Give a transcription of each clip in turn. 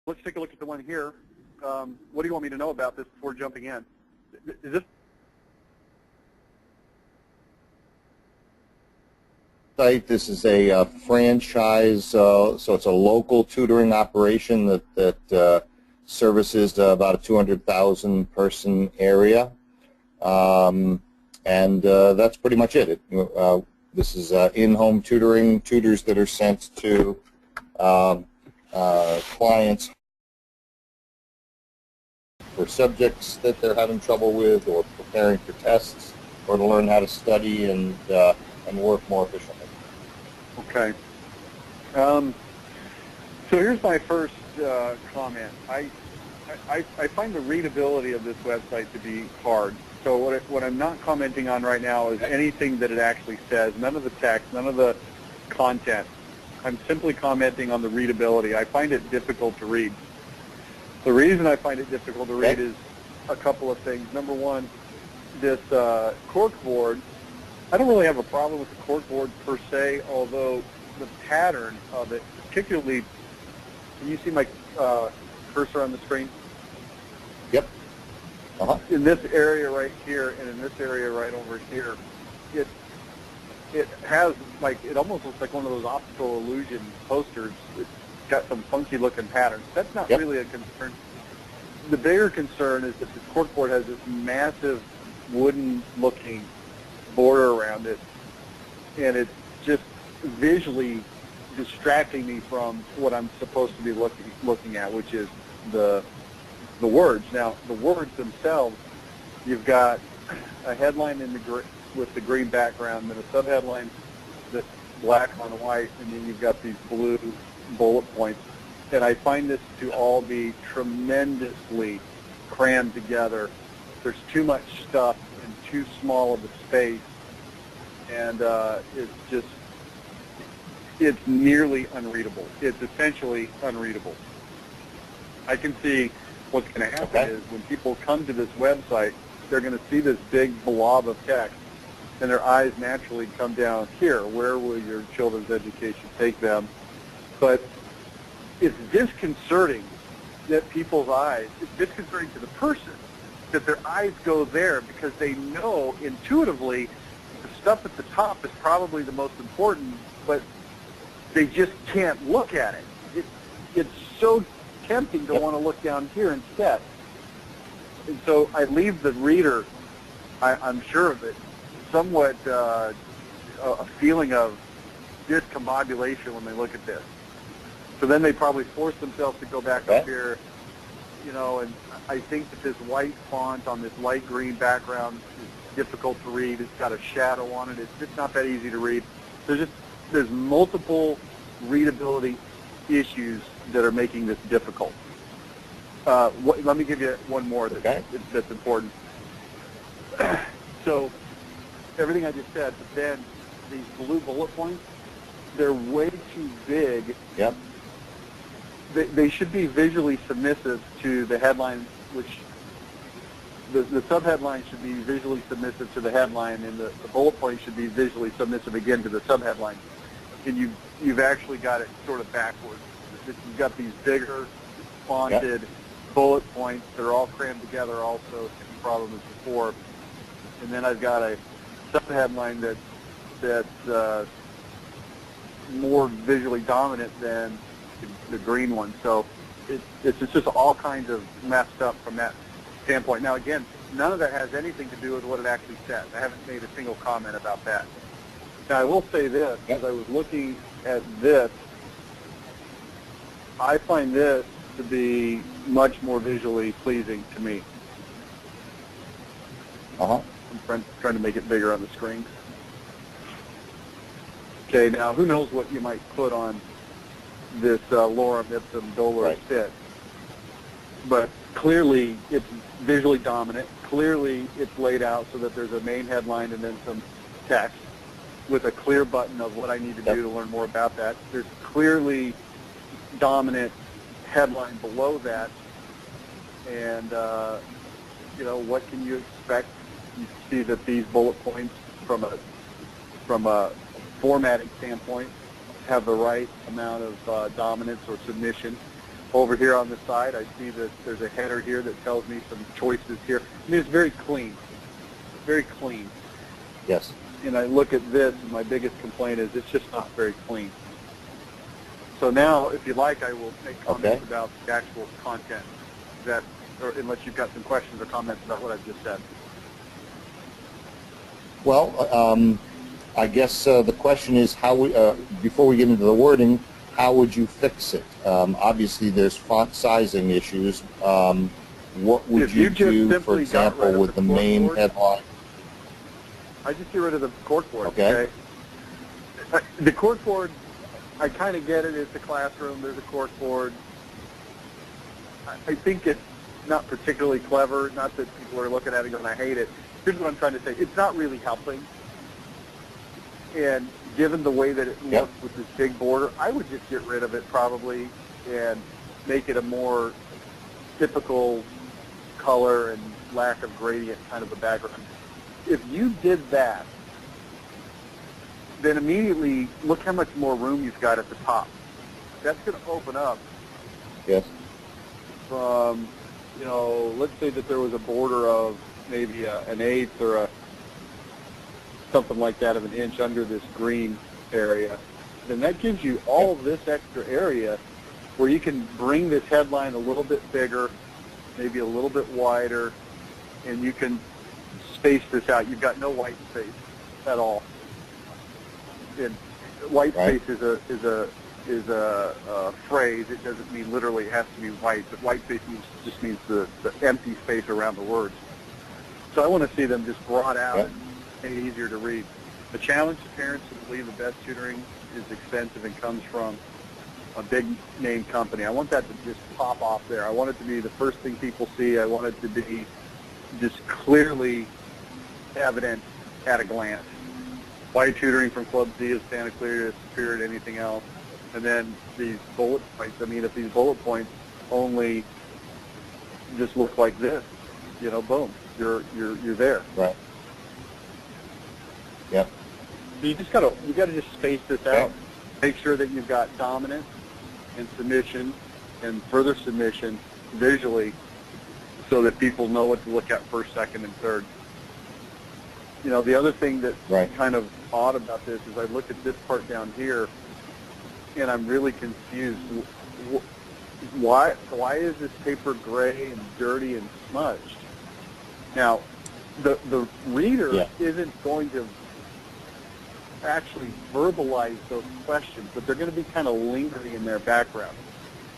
let's take a look at the one here. What do you want me to know about this before jumping in? Is this site? This is a franchise, so it's a local tutoring operation that services about a 200,000 person area, and that's pretty much it. This is in-home tutoring, tutors that are sent to clients for subjects that they're having trouble with, or preparing for tests, or to learn how to study and work more efficiently. okay? So here's my first comment. I find the readability of this website to be hard. So what I'm not commenting on right now is anything that it actually says, none of the text, none of the content. I'm simply commenting on the readability. I find it difficult to read. The reason I find it difficult to read is a couple of things. Number one, this corkboard, I don't really have a problem with the corkboard per se, although the pattern of it, particularly, can you see my cursor on the screen? Yep. In this area right here and in this area right over here, it has, like, it almost looks like one of those optical illusion posters. It's got some funky looking patterns. That's not really a concern. The bigger concern is that the corkboard has this massive wooden looking border around it, and it's just visually distracting me from what I'm supposed to be looking at, which is the words. Now, the words themselves, you've got a headline with the green background, then a subheadline that's black on white, and then you've got these blue bullet points. And I find this to all be tremendously crammed together. There's too much stuff in too small of a space, and it's nearly unreadable. It's essentially unreadable. I can see what's going to happen is when people come to this website, they're going to see this big blob of text, and their eyes naturally come down here. Where will your children's education take them? But it's disconcerting that people's eyes, it's disconcerting to the person that their eyes go there, because they know intuitively the stuff at the top is probably the most important, but they just can't look at it. It's so tempting to want to look down here instead. And so I leave the reader, I'm sure of it, somewhat a feeling of discombobulation when they look at this. So then they probably force themselves to go back up here, you know, and I think that this white font on this light green background is difficult to read. It's got a shadow on it. It's just not that easy to read. There's multiple readability issues that are making this difficult. Let me give you one more that's important. So everything I just said, but then these blue bullet points, they're way too big. Yep. They should be visually submissive to the headline, which the subheadline should be visually submissive to the headline, and the bullet point should be visually submissive again to the subheadline. And you've actually got it sort of backwards. You've got these bigger fonted bullet points that are all crammed together also, same problem as before. And then I've got a subheadline that's more visually dominant than the green one. So it's just all kinds of messed up from that standpoint. Now, again, none of that has anything to do with what it actually says. I haven't made a single comment about that. Now, I will say this, as I was looking at this, I find this to be much more visually pleasing to me. I'm trying to make it bigger on the screen. Okay, now who knows what you might put on this lorem ipsum dolor fit. But clearly it's visually dominant. Clearly it's laid out so that there's a main headline and then some text with a clear button of what I need to do to learn more about that. There's clearly dominant headline below that, and you know, what can you expect? You see that these bullet points from a formatting standpoint have the right amount of dominance or submission. Over here on the side, I see that there's a header here that tells me some choices here. I mean, it's very clean, very clean. Yes. And I look at this, and my biggest complaint is it's just not very clean. So now, if you like, I will make comments about the actual content, that, or unless you've got some questions or comments about what I've just said. Well, I guess the question is how we, before we get into the wording, how would you fix it? Obviously, there's font sizing issues. What would you do, for example, with the main headline? I just get rid of the corkboard. Okay. The corkboard, I kind of get it. It's a classroom. There's a corkboard. I think it's not particularly clever. Not that people are looking at it going, I hate it. Here's what I'm trying to say. It's not really helping. And given the way that it looks with this big border, I would just get rid of it probably and make it a more typical color and lack of gradient kind of a background. If you did that, then immediately look how much more room you've got at the top. That's going to open up from, you know, let's say that there was a border of maybe an eighth or something like that of an inch under this green area. Then that gives you all this extra area where you can bring this headline a little bit bigger, maybe a little bit wider, and you can space this out. You've got no white space at all. And white space is a phrase. It doesn't mean literally it has to be white, but white space just means the empty space around the words. So I want to see them just brought out and easier to read. The challenge to parents who believe the best tutoring is expensive and comes from a big name company. I want that to just pop off there. I want it to be the first thing people see. I want it to be just clearly evident at a glance. Why tutoring from Club Z is Santa Clara superior to anything else? And then these bullet points. I mean, if these bullet points only just look like this, you know, boom, you're there. Right. Yep. So you gotta just space this out. Make sure that you've got dominant and submission and further submission visually, so that people know what to look at first, second, and third. You know, the other thing that's kind of odd about this is I look at this part down here, and I'm really confused. Why is this paper gray and dirty and smudged? Now, the reader isn't going to actually verbalize those questions, but they're going to be kind of lingering in their background.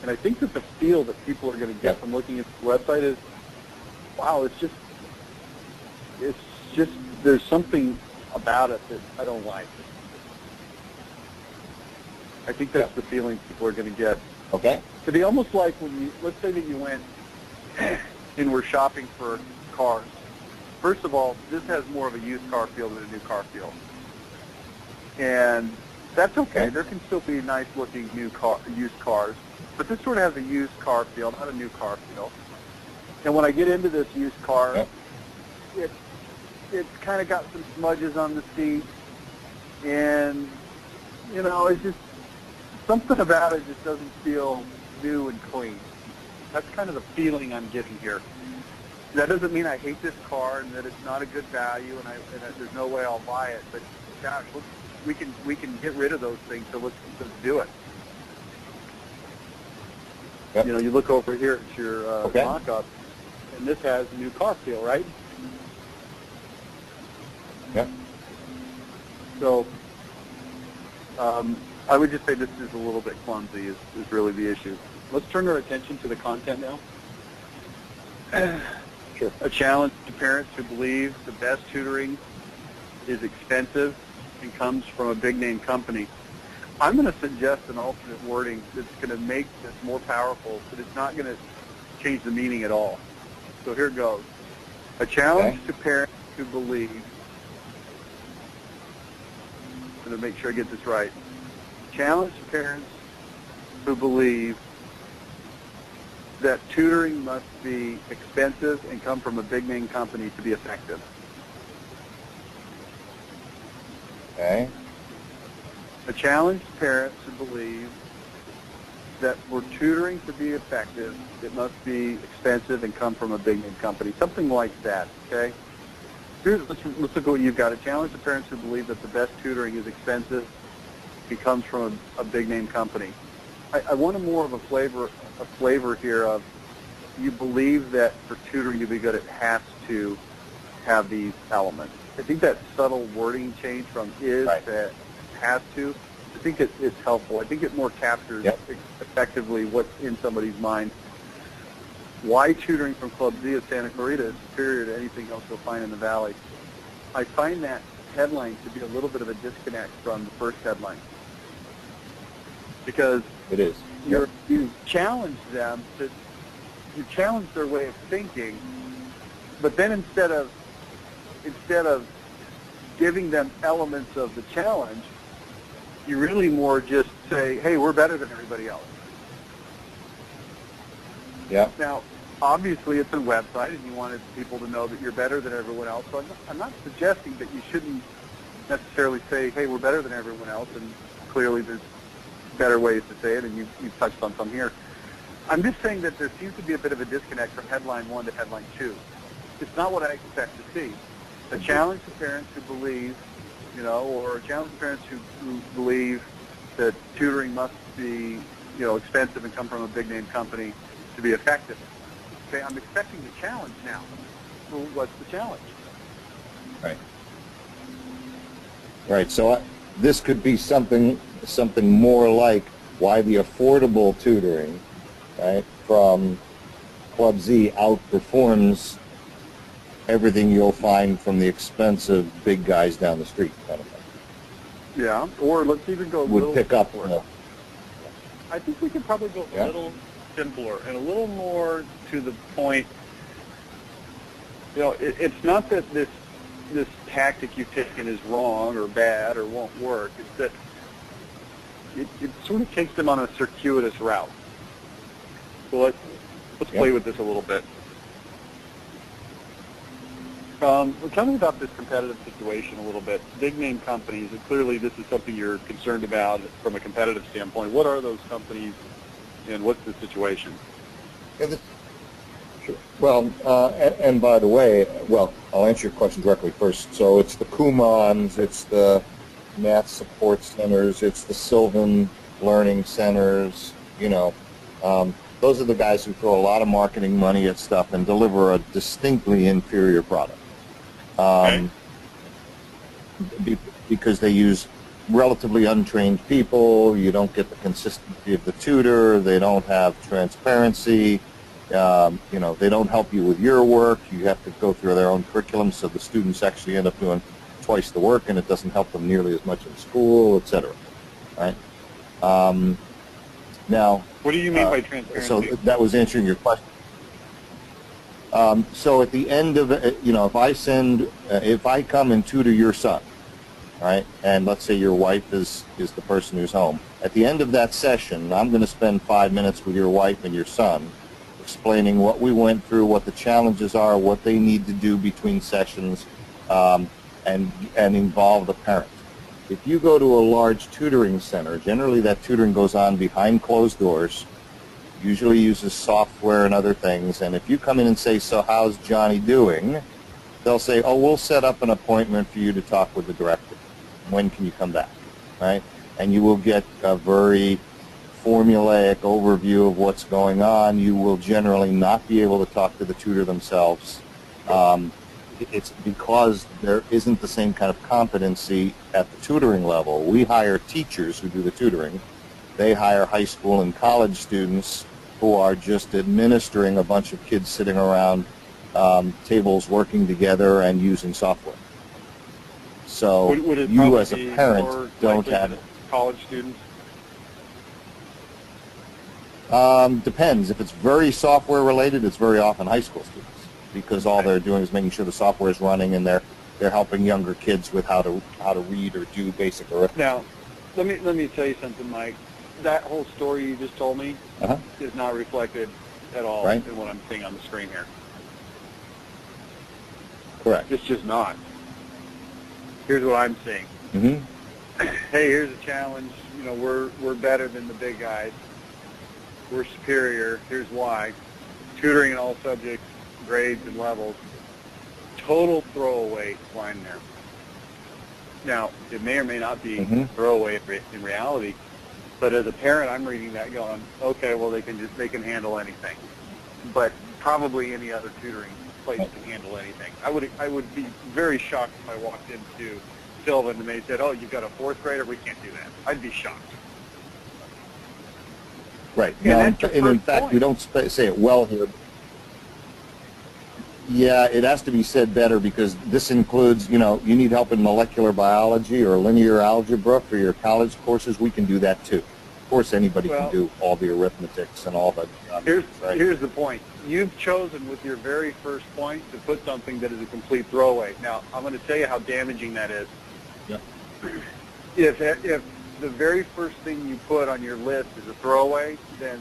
And I think that the feel that people are going to get from looking at the website is, wow, it's just, there's something about it that I don't like. I think that's the feeling people are going to get. Okay. To be almost like when you, let's say that you went and were shopping for cars. First of all, this has more of a used car feel than a new car feel. And that's okay. There can still be nice-looking used cars, but this sort of has a used car feel, not a new car feel. And when I get into this used car, it's kind of got some smudges on the seat, and you know, it's just something about it just doesn't feel new and clean. That's kind of the feeling I'm getting here. That doesn't mean I hate this car and that it's not a good value, and there's no way I'll buy it. But gosh, we can get rid of those things. So let's do it. You know, you look over here at your mock-up, and this has a new car feel, right? Yep. So I would just say this is a little bit clumsy is really the issue. Let's turn our attention to the content now. Sure. A challenge to parents who believe the best tutoring is expensive and comes from a big-name company. I'm going to suggest an alternate wording that's going to make this more powerful, but it's not going to change the meaning at all. So here goes. A challenge to parents who believe, I'm going to make sure I get this right. Challenge to parents who believe that tutoring must be expensive and come from a big-name company to be effective. Okay. A challenge to parents who believe that for tutoring to be effective, it must be expensive and come from a big name company, something like that, okay? Let's look at what you've got. To challenge the parents who believe that the best tutoring is expensive, it comes from a big name company. I want more of a flavor here of, you believe that for tutoring to be good, it has to have these elements. I think that subtle wording change from is right. to has to, I think it's helpful. I think it more captures effectively what's in somebody's mind. Why tutoring from Club Z of Santa Clarita is superior to anything else you'll find in the Valley. I find that headline to be a little bit of a disconnect from the first headline, because it is. You challenge them, you challenge their way of thinking, but then instead of giving them elements of the challenge, you really more just say, hey, we're better than everybody else. Yeah. Now, obviously, it's a website, and you wanted people to know that you're better than everyone else. So I'm not suggesting that you shouldn't necessarily say, hey, we're better than everyone else, and clearly there's better ways to say it, and you've touched on some here. I'm just saying that there seems to be a bit of a disconnect from headline 1 to headline 2. It's not what I expect to see. A challenge to parents who believe, or a challenge to parents who believe that tutoring must be, expensive and come from a big name company to be effective. Okay, I'm expecting the challenge now. Well, what's the challenge? Right. Right. So this could be something more like why the affordable tutoring, right, from Club Z outperforms everything you'll find from the expensive big guys down the street, kind of thing. Yeah. Or let's even go a would little pick up. I think we could probably go a little simpler and a little more to the point. It's not that this tactic you've taken is wrong or bad or won't work. It's that it sort of takes them on a circuitous route. So let's play with this a little bit. Tell me about this competitive situation a little bit. Big name companies, and clearly this is something you're concerned about from a competitive standpoint. What are those companies, and what's the situation? Sure. Well, and by the way, I'll answer your question directly first. So it's the Kumons, it's the Math Support Centers, it's the Sylvan Learning Centers, those are the guys who throw a lot of marketing money at stuff and deliver a distinctly inferior product. Because they use relatively untrained people, you don't get the consistency of the tutor, they don't have transparency, they don't help you with your work, you have to go through their own curriculum, so the students actually end up doing twice the work, and it doesn't help them nearly as much in school, etc. Right? Now, what do you mean by transparency? So that was answering your question. So at the end of it, if I come and tutor your son, right, and let's say your wife is the person who's home, at the end of that session, I'm going to spend 5 minutes with your wife and your son, explaining what we went through, what the challenges are, what they need to do between sessions, and involve the parent. If you go to a large tutoring center, generally that tutoring goes on behind closed doors, usually uses software and other things, and if you come in and say, so how's Johnny doing, they'll say, oh, we'll set up an appointment for you to talk with the director. When can you come back, right? And you will get a very formulaic overview of what's going on. You will generally not be able to talk to the tutor themselves. It's because there isn't the same kind of competency at the tutoring level. We hire teachers who do the tutoring. They hire high school and college students who are just administering a bunch of kids sitting around tables working together and using software. So you as a parent don't have it. College students? Depends. If it's very software related, it's very often high school students, because all they're doing is making sure the software is running, and they're helping younger kids with how to read or do basic arithmetic. Now, let me tell you something, Mike. That whole story you just told me is not reflected at all in what I'm seeing on the screen here. Correct. It's just not. Here's what I'm seeing. Mm-hmm. Hey, here's a challenge. We're better than the big guys. we're superior, here's why, tutoring in all subjects, grades, and levels, total throwaway line there. Now, it may or may not be throwaway in reality, but as a parent, I'm reading that going, okay, well, they can handle anything. But probably any other tutoring place can handle anything. I would be very shocked if I walked into Sylvan and they said, oh, you've got a fourth grader, we can't do that. I'd be shocked. Right. No, and in fact, we don't say it well here. Yeah, it has to be said better because this includes, you need help in molecular biology or linear algebra for your college courses. We can do that too. Of course, anybody can do all the arithmetics and all that. Here's the point. You've chosen with your very first point to put something that is a complete throwaway. Now, I'm going to tell you how damaging that is. Yeah. If the very first thing you put on your list is a throwaway, then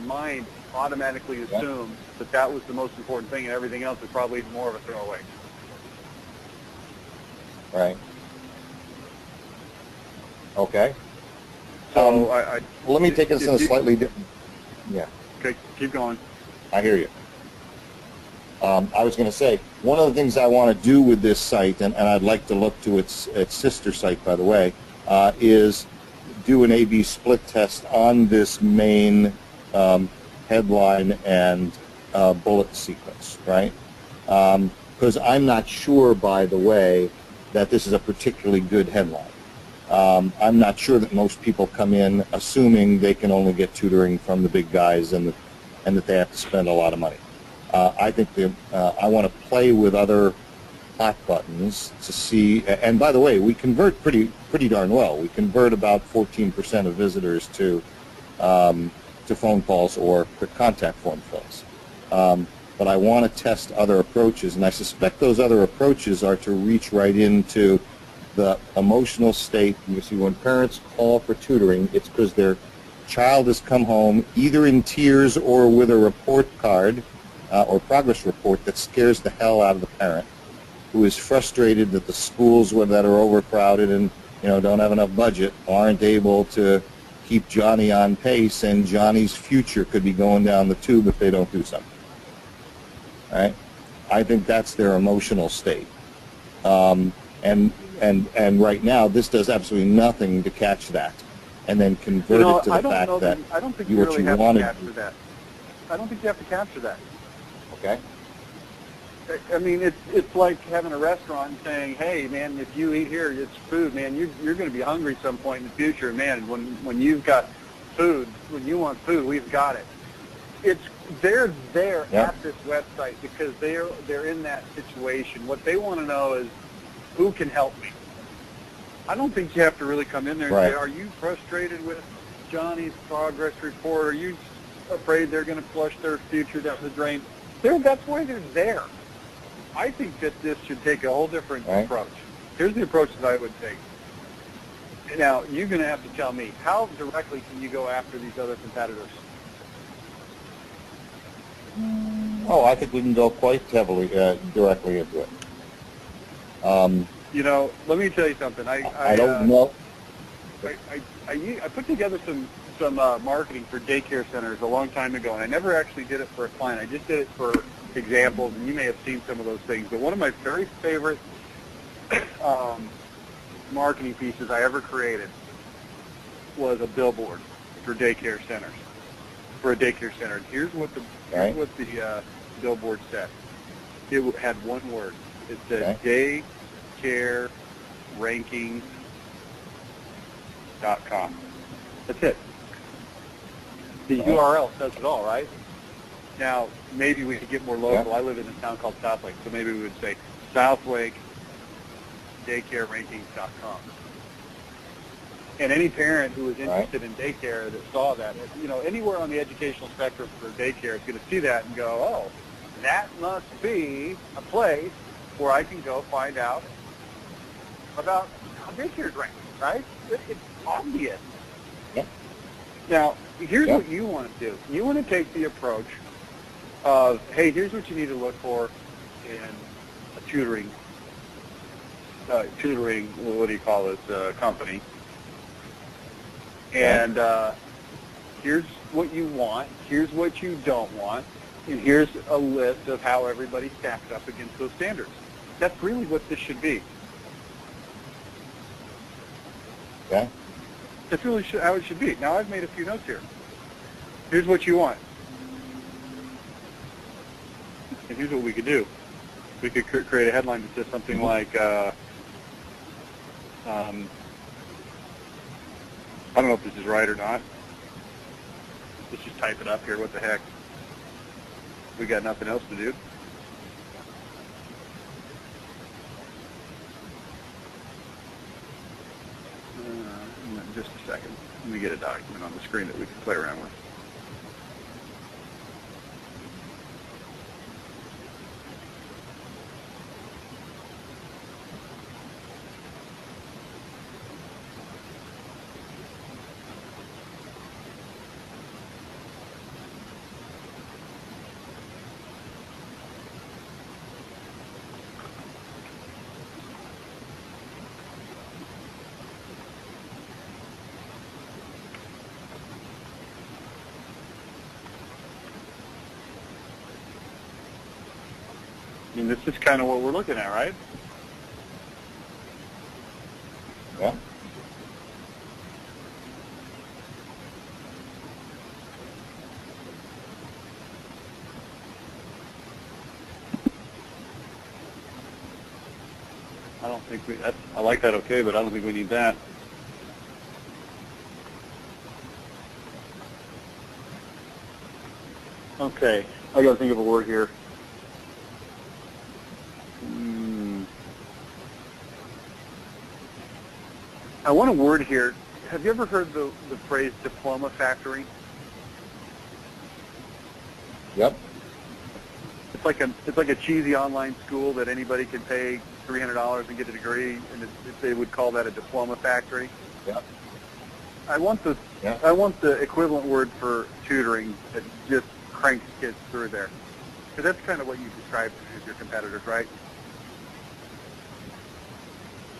mind automatically assumes that was the most important thing and everything else is probably more of a throwaway. Right. Okay. So well, let me take this in a slightly different... Yeah. Okay, keep going. I hear you. I was going to say, one of the things I want to do with this site, and I'd like to look to its sister site, by the way, is do an A/B split test on this main headline and bullet sequence, right? Because I'm not sure, by the way, that this is a particularly good headline. I'm not sure that most people come in assuming they can only get tutoring from the big guys and that they have to spend a lot of money. I think I want to play with other hot buttons to see, and by the way, we convert pretty darn well. We convert about 14% of visitors to phone calls or quick contact form fills. But I want to test other approaches, and I suspect those other approaches are to reach right into the emotional state. You see, when parents call for tutoring, it's because their child has come home either in tears or with a report card or progress report that scares the hell out of the parent, who is frustrated that the schools that are overcrowded and don't have enough budget aren't able to keep Johnny on pace, and Johnny's future could be going down the tube if they don't do something. All right? I think that's their emotional state. And right now, this does absolutely nothing to catch that, and then convert it to the fact that I don't think you really have to capture that. I don't think you have to capture that. Okay. I mean, it's like having a restaurant and saying, hey, man, if you eat here, it's food, man. You're going to be hungry at some point in the future, man. When you've got food, when you want food, we've got it. They're there at this website because they're in that situation. What they want to know is, who can help me? I don't think you have to really come in there and say, are you frustrated with Johnny's progress report? Are you afraid they're going to flush their future down the drain? That's why they're there. I think that this should take a whole different approach. Here's the approach that I would take. Now, you're going to have to tell me, how directly can you go after these other competitors? Oh, I think we can go quite heavily, directly into it. Let me tell you something. I don't know. I put together some marketing for daycare centers a long time ago, and I never actually did it for a client. I just did it for examples, and you may have seen some of those things. But one of my very favorite marketing pieces I ever created was a billboard for daycare centers. For a daycare center. Here's what the billboard said. It had one word. It said daycarerankings.com. That's it. The URL says it all, right? Now, maybe we could get more local. I live in a town called Southlake, so maybe we would say Southlake daycarerankings.com. And any parent who is interested in daycare that saw that, anywhere on the educational spectrum for daycare is going to see that and go, oh, that must be a place where I can go find out about how daycare is ranked, right? It's obvious. Yeah. Now, here's what you want to do. You want to take the approach of, hey, here's what you need to look for in a tutoring, what do you call this, company. And here's what you want, here's what you don't want, and here's a list of how everybody stacks up against those standards. That's really what this should be. Okay. That's really how it should be. Now, I've made a few notes here. Here's what you want. And here's what we could do. We could create a headline that says something like, I don't know if this is right or not. Let's just type it up here. What the heck? We got nothing else to do. Just a second. Let me get a document on the screen that we can play around with. I mean, this is kind of what we're looking at, right? Yeah. I don't think I like that, okay, but I don't think we need that. Okay, I got to think of a word here. I want a word here. Have you ever heard the phrase diploma factory? Yep. It's like a cheesy online school that anybody can pay $300 and get a degree, and they would call that a diploma factory. Yep. I want the equivalent word for tutoring that just cranks kids through there, because that's kind of what you described as your competitors, right?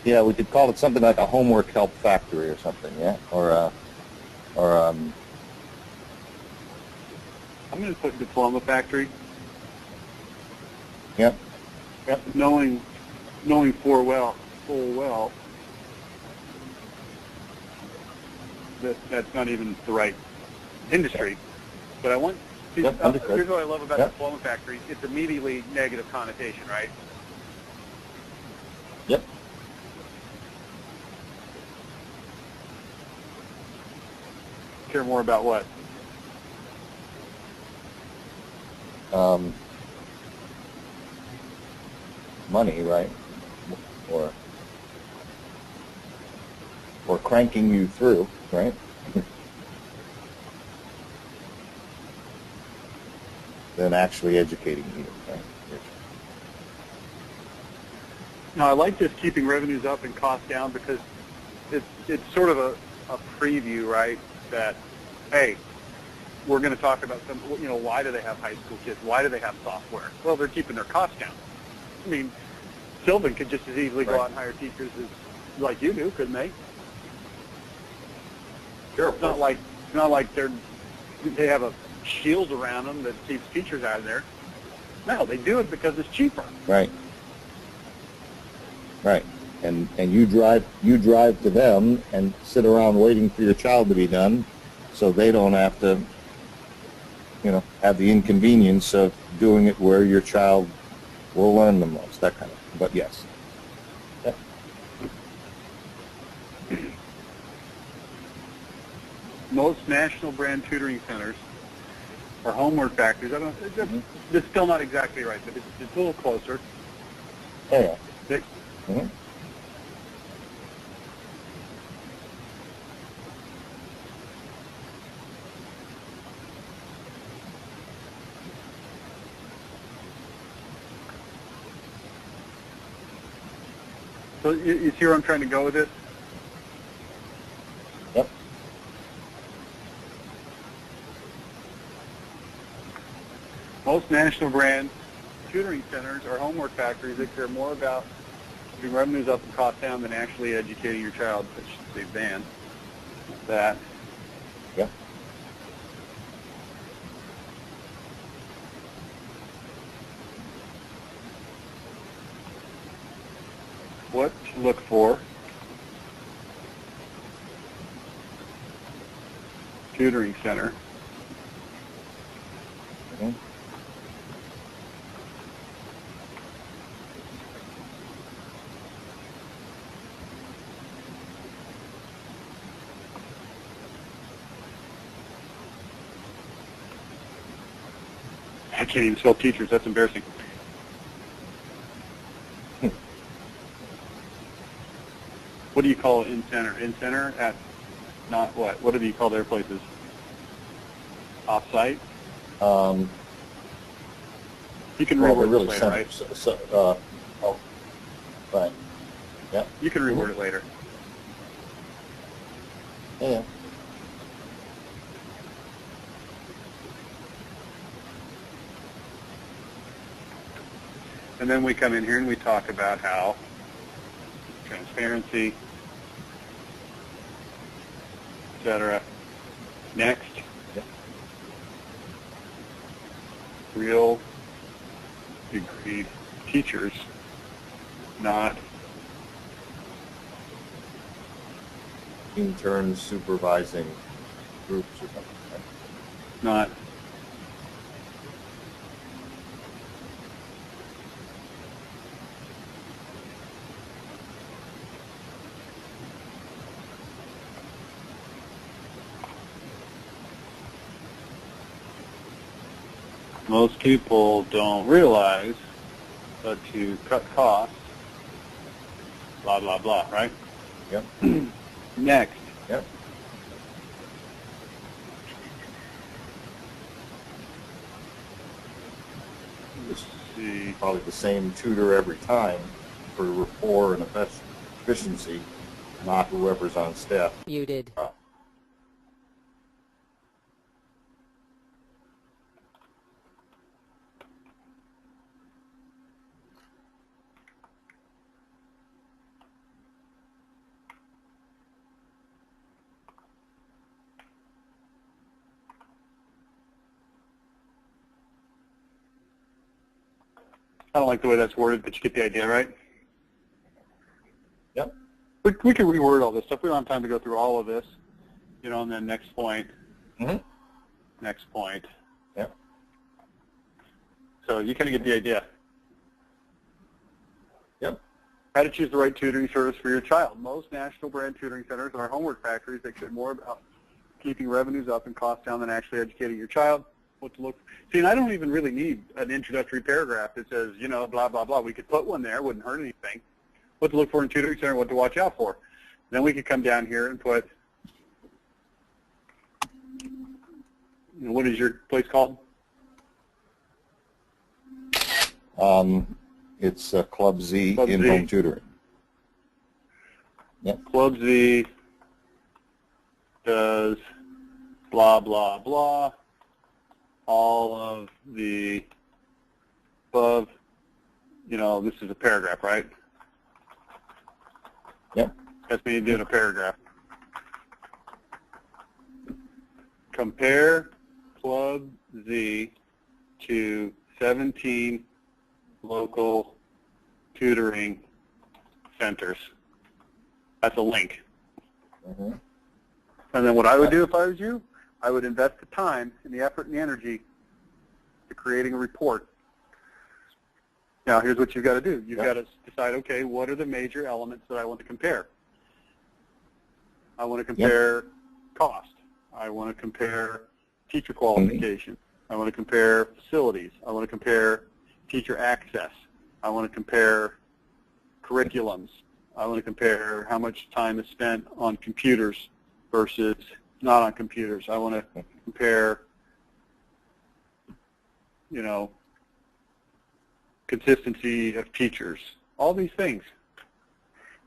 Yeah, we could call it something like a homework help factory or something, yeah? I'm going to put diploma factory. Yep. Yep. Knowing full well that that's not even the right industry. Yep. But I want. Here's what I love about diploma factory. It's immediately negative connotation, right? Yep. Care more about what? Money, right? Or cranking you through, right? Than actually educating you, right? Now, I like this keeping revenues up and costs down because it's sort of a preview, right? That, hey, we're going to talk about why do they have high school kids? Why do they have software? Well, they're keeping their costs down. I mean, Sylvan could just as easily go out and hire teachers like you do, couldn't they? Sure. It's not like they have a shield around them that keeps teachers out of there. No, they do it because it's cheaper. Right. Right. And you drive to them and sit around waiting for your child to be done, so they don't have to, have the inconvenience of doing it where your child will learn the most. That kind of thing. But yes. Yeah. Most national brand tutoring centers are homework factories. I don't. It's still not exactly right, but it's a little closer. Oh yeah. Mm-hmm. So you see where I'm trying to go with this? Yep. Most national brand tutoring centers are homework factories that care more about keeping revenues up and costs down than actually educating your child. I should say than that. Yep. look for tutoring center. Okay. I can't even spell teachers. That's embarrassing. What do you call in center? In center at not what? What do you call their places? Off-site? You can Well, reword they're really it later, right? oh, right. Yeah. You can reword it later. Yeah. And then we come in here and we talk about how transparency, etc. Next, Yep. real degree teachers, not Interns supervising groups or something. Right? not most people don't realize that to cut costs, blah, blah, blah, right? Yep. Next, Yep. let's see. Probably the same tutor every time for rapport and efficiency, not whoever's on staff. Muted. I don't like the way that's worded, but you get the idea, right? Yep. We can reword all this stuff. We don't have time to go through all of this, you know, and then next point, Mm-hmm. next point. Yep. So you kind of get the idea. Yep. How to choose the right tutoring service for your child. Most national brand tutoring centers are homework factories that care more about keeping revenues up and costs down than actually educating your child. What to look. See, and I don't even really need an introductory paragraph that says, you know, blah, blah, blah. We could put one there. Wouldn't hurt anything. What to look for in tutoring center, what to watch out for. Then we could come down here and put, you know, what is your place called? It's Club Z Club in-home Z. tutoring. Yep. Club Z does blah, blah, blah. All of the above, you know, this is a paragraph, right? Yep. That's me doing a paragraph. Compare Club Z to 17 local tutoring centers. That's a link. Mm-hmm. And then what I would do if I was you, I would invest the time and the effort and the energy to creating a report. Now, here's what you've got to do. You've got to decide, okay, what are the major elements that I want to compare? I want to compare cost. I want to compare teacher qualification. I want to compare facilities. I want to compare teacher access. I want to compare curriculums. I want to compare how much time is spent on computers versus not on computers. I want to compare, you know, consistency of teachers, all these things.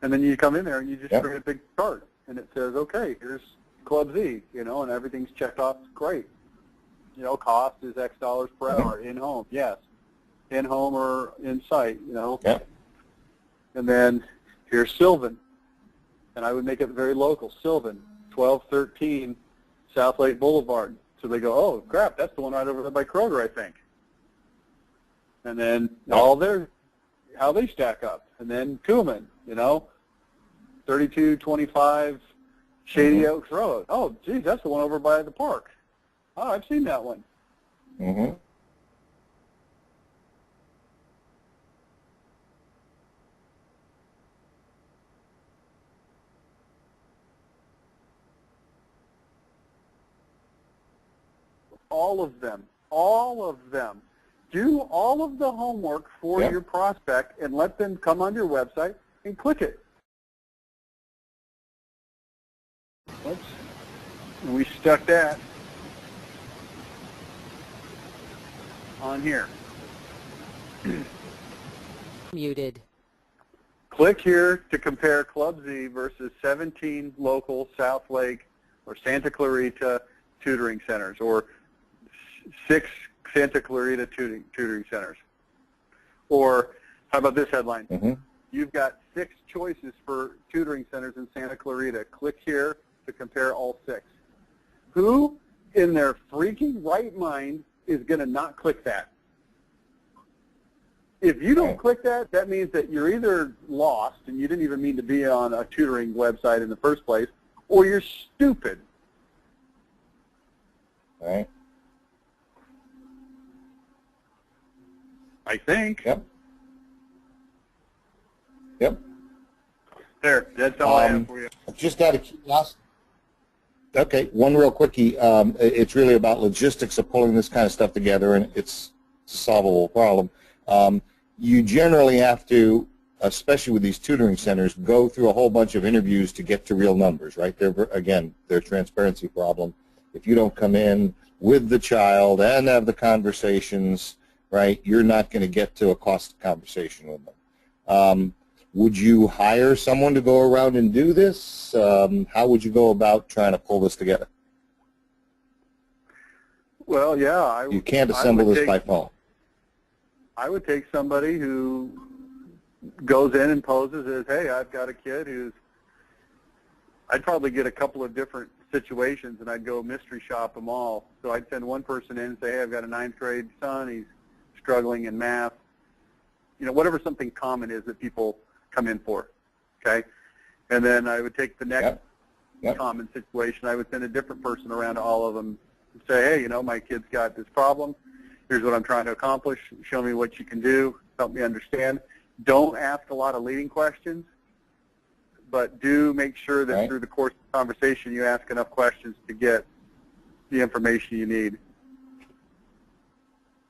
And then you come in there and you just create a big chart, and it says, okay, here's Club Z, you know, and everything's checked off. Great. You know, cost is X dollars per hour. In-home, yes. In-home or in-site, you know. Yep. And then here's Sylvan, and I would make it very local. Sylvan, 1213 South Lake Boulevard. So they go, oh, crap, that's the one right over there by Kroger, I think. And then all their, how they stack up. And then Kuhlman, you know, 3225 Shady Oaks Road. Oh, geez, that's the one over by the park. Oh, I've seen that one. Mm-hmm. All of them. All of them. Do all of the homework for your prospect and let them come on your website and click it. Oops. We stuck that on here. Muted. Click here to compare Club Z versus 17 local South Lake or Santa Clarita tutoring centers, or 6 Santa Clarita tutoring centers. Or how about this headline? Mm-hmm. You've got 6 choices for tutoring centers in Santa Clarita. Click here to compare all 6. Who in their freaking right mind is going to not click that? If you don't click that, that means that you're either lost and you didn't even mean to be on a tutoring website in the first place, or you're stupid. All right. I think. Yep. Yep. There, that's all I have for you. Just out of curiosity. Okay, one real quickie. It's really about logistics of pulling this kind of stuff together, and it's a solvable problem. You generally have to, especially with these tutoring centers, go through a whole bunch of interviews to get to real numbers, right? Again, they're a transparency problem. If you don't come in with the child and have the conversations, right, you're not going to get to a cost conversation with them. Would you hire someone to go around and do this? How would you go about trying to pull this together? Well, yeah. You can't assemble this by phone. I would take somebody who goes in and poses as, hey, I've got a kid who's, I'd probably get a couple of different situations and I'd go mystery shop them all. So I'd send one person in and say, hey, I've got a 9th grade son, he's struggling in math. You know, whatever something common is that people come in for, okay? And then I would take the next common situation. I would send a different person around to all of them and say, hey, you know, my kid's got this problem. Here's what I'm trying to accomplish. Show me what you can do. Help me understand. Don't ask a lot of leading questions, but do make sure that through the course of the conversation you ask enough questions to get the information you need.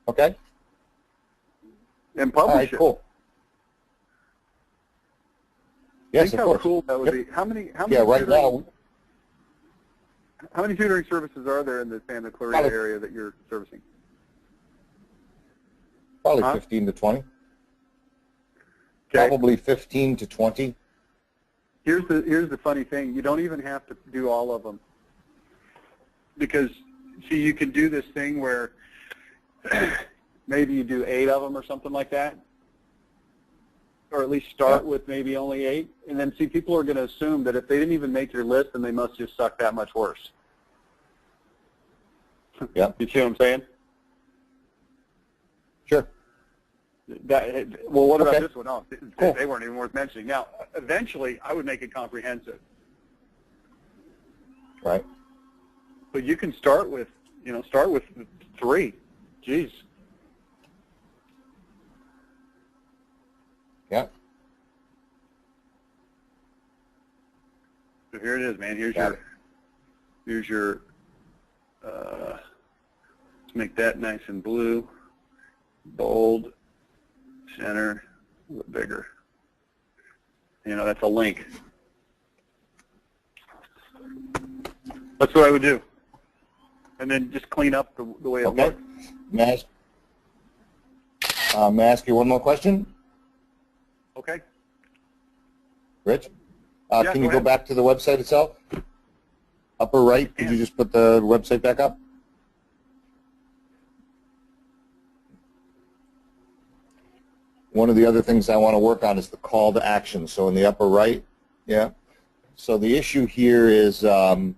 Okay. And publish it. Cool. Yes, Think of how course. cool that would be. How many right now. How many tutoring services are there in the Santa Clarita area that you're servicing? Probably 15 to 20. Okay. Probably 15 to 20. Here's the funny thing. You don't even have to do all of them. Because, see, you can do this thing where maybe you do 8 of them or something like that. Or at least start with maybe only 8. And then, see, people are going to assume that if they didn't even make your list, then they must just suck that much worse. Yeah. You see what I'm saying? Sure. Well, what about this one? Oh, cool. They weren't even worth mentioning. Now, eventually, I would make it comprehensive. Right. But you can start with, 3. Jeez. Yeah. So here it is, man. Here's your. Let's make that nice and blue, bold, center, a little bigger. You know, that's a link. That's what I would do. And then just clean up the way it looks. May I ask you one more question? Okay. Rich? Yeah, can you go go ahead. back to the website itself? Upper right, could you just put the website back up? One of the other things I want to work on is the call to action. So in the upper right, So the issue here is, trying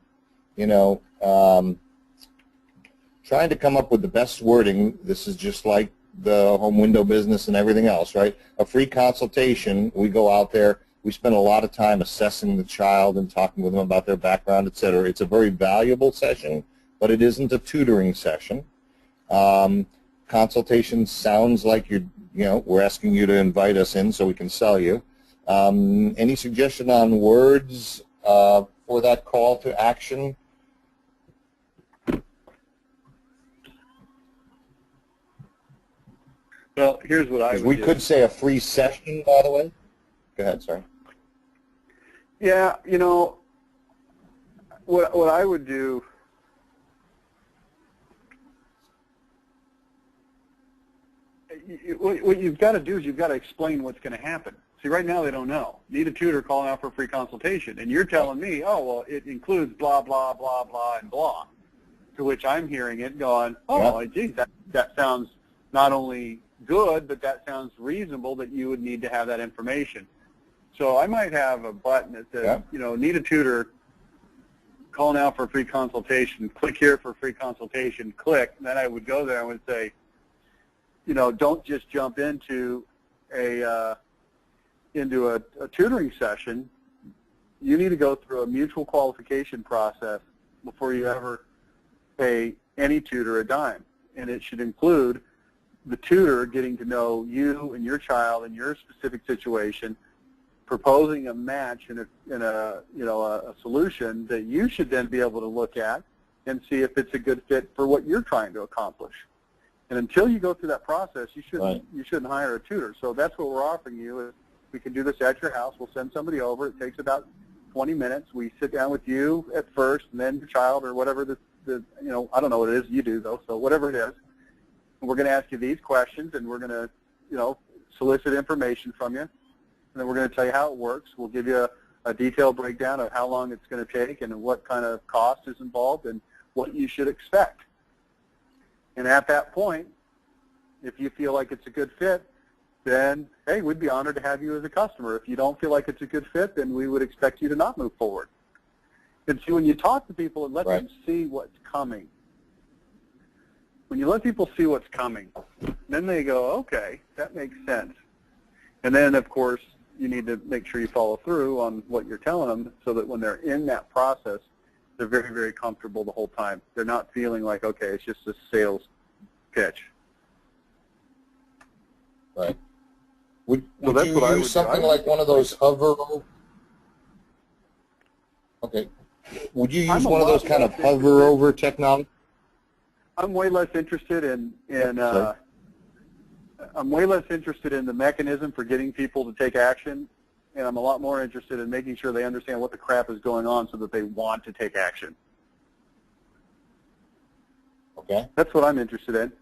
to come up with the best wording. This is just like the home window business and everything else, right? A free consultation. We go out there. We spend a lot of time assessing the child and talking with them about their background, et cetera. It's a very valuable session, but it isn't a tutoring session. Consultation sounds like we're asking you to invite us in so we can sell you. Any suggestion on words for that call to action? Well, here's what I would We do. could say a free session, by the way. Go ahead, sorry. Yeah, you know, what I would do, what you've got to do is you've got to explain what's going to happen. See, right now they don't know. Need a tutor calling out for a free consultation. And you're telling me, oh, well, it includes blah, blah, blah, blah, and blah. To which I'm hearing it going, oh, yeah. Geez, that sounds not only good, but that sounds reasonable that you would need to have that information. So I might have a button that says, yeah. Need a tutor, call now for a free consultation, click here for a free consultation, click, and then I would go there and would say, don't just jump into a tutoring session. You need to go through a mutual qualification process before you ever pay any tutor a dime. And it should include the tutor getting to know you and your child and your specific situation, proposing a match in a solution that you should then be able to look at and see if it's a good fit for what you're trying to accomplish. And until you go through that process, you shouldn't hire a tutor. So that's what we're offering you. Is we can do this at your house. We'll send somebody over. It takes about 20 minutes. We sit down with you at first, and then your child or whatever I don't know what it is you do though. So whatever it is, and we're going to ask you these questions, and we're going to solicit information from you, and then we're going to tell you how it works. We'll give you a detailed breakdown of how long it's going to take and what kind of cost is involved and what you should expect. And at that point, if you feel like it's a good fit, then, hey, we'd be honored to have you as a customer. If you don't feel like it's a good fit, then we would expect you to not move forward. And see, when you talk to people and let them see what's coming, when you let people see what's coming, then they go, okay, that makes sense. And then, of course, you need to make sure you follow through on what you're telling them so that when they're in that process, they're very, very comfortable the whole time. They're not feeling like, okay, it's just a sales pitch. Right. Would you use something like one of those hover? Okay. Would you use one of those kind of hover over technology? I'm way less interested I'm way less interested in the mechanism for getting people to take action, and I'm a lot more interested in making sure they understand what the crap is going on so that they want to take action. Okay. That's what I'm interested in.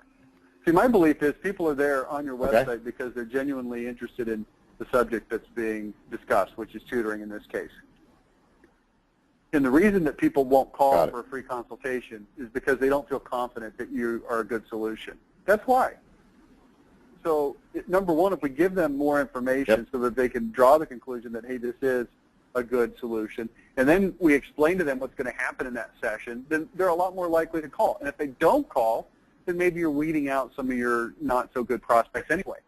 See, my belief is people are there on your website because they're genuinely interested in the subject that's being discussed, which is tutoring in this case. And the reason that people won't call for a free consultation is because they don't feel confident that you are a good solution. That's why. So, number one, if we give them more information so that they can draw the conclusion that, hey, this is a good solution, and then we explain to them what's going to happen in that session, then they're a lot more likely to call. And if they don't call, then maybe you're weeding out some of your not-so-good prospects anyway.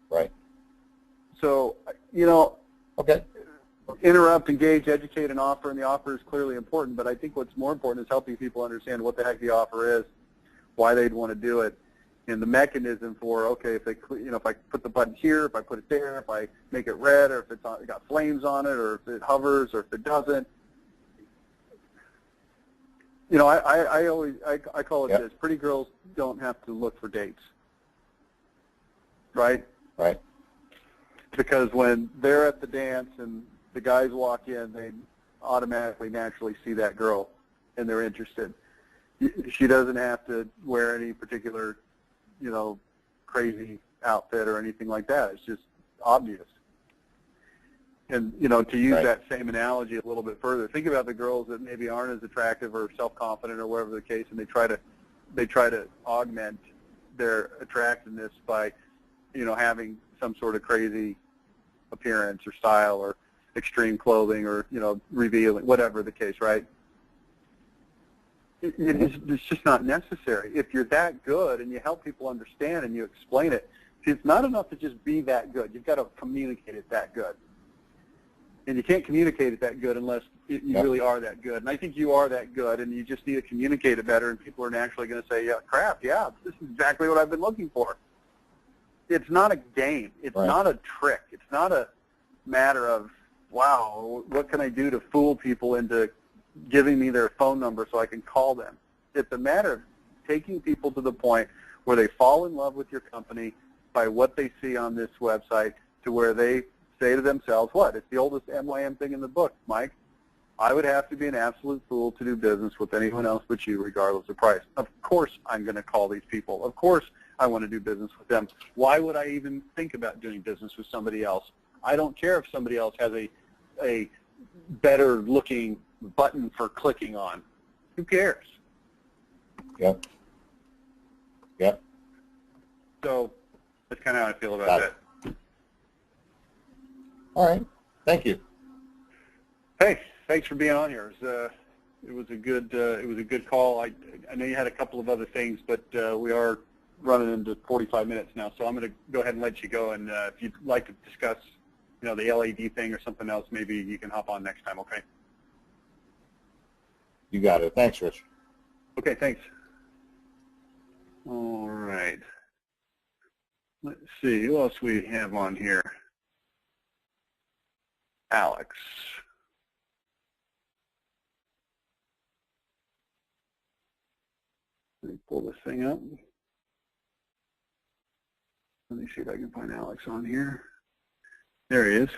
Right. So, interrupt, engage, educate, and offer, and the offer is clearly important, but I think what's more important is helping people understand what the heck the offer is, why they'd want to do it, and the mechanism for, okay, if I put the button here, if I put it there, if I make it red, or if it's got flames on it, or if it hovers, or if it doesn't. I call it this: pretty girls don't have to look for dates, right? Right. Because when they're at the dance and the guys walk in, they automatically, naturally see that girl, and they're interested. She doesn't have to wear any particular, crazy outfit or anything like that. It's just obvious. And, to use that same analogy a little bit further, think about the girls that maybe aren't as attractive or self-confident or whatever the case, and they try to augment their attractiveness by, having some sort of crazy appearance or style or extreme clothing or, revealing, whatever the case, right? It's just not necessary. If you're that good and you help people understand and you explain it, It's not enough to just be that good. You've got to communicate it that good. And you can't communicate it that good unless you really are that good. And I think you are that good, and you just need to communicate it better, and people are naturally going to say, yeah, crap, yeah, this is exactly what I've been looking for. It's not a game. It's not a trick. It's not a matter of, wow, what can I do to fool people into giving me their phone number so I can call them. It's a matter of taking people to the point where they fall in love with your company by what they see on this website, to where they say to themselves, what? It's the oldest MYM thing in the book, Mike. I would have to be an absolute fool to do business with anyone else but you, regardless of price. Of course I'm going to call these people. Of course I want to do business with them. Why would I even think about doing business with somebody else? I don't care if somebody else has a better looking button for clicking on. Who cares? Yep. Yep. So that's kind of how I feel about that. All right. Thank you. Hey, thanks for being on here. It was a good call. I know you had a couple of other things, but we are running into 45 minutes now, so I'm going to go ahead and let you go. And if you'd like to discuss, the LED thing or something else, maybe you can hop on next time. Okay. You got it. Thanks, Rich. Okay. Thanks. All right. Let's see who else we have on here. Alex. Let me pull this thing up. Let me see if I can find Alex on here. There he is.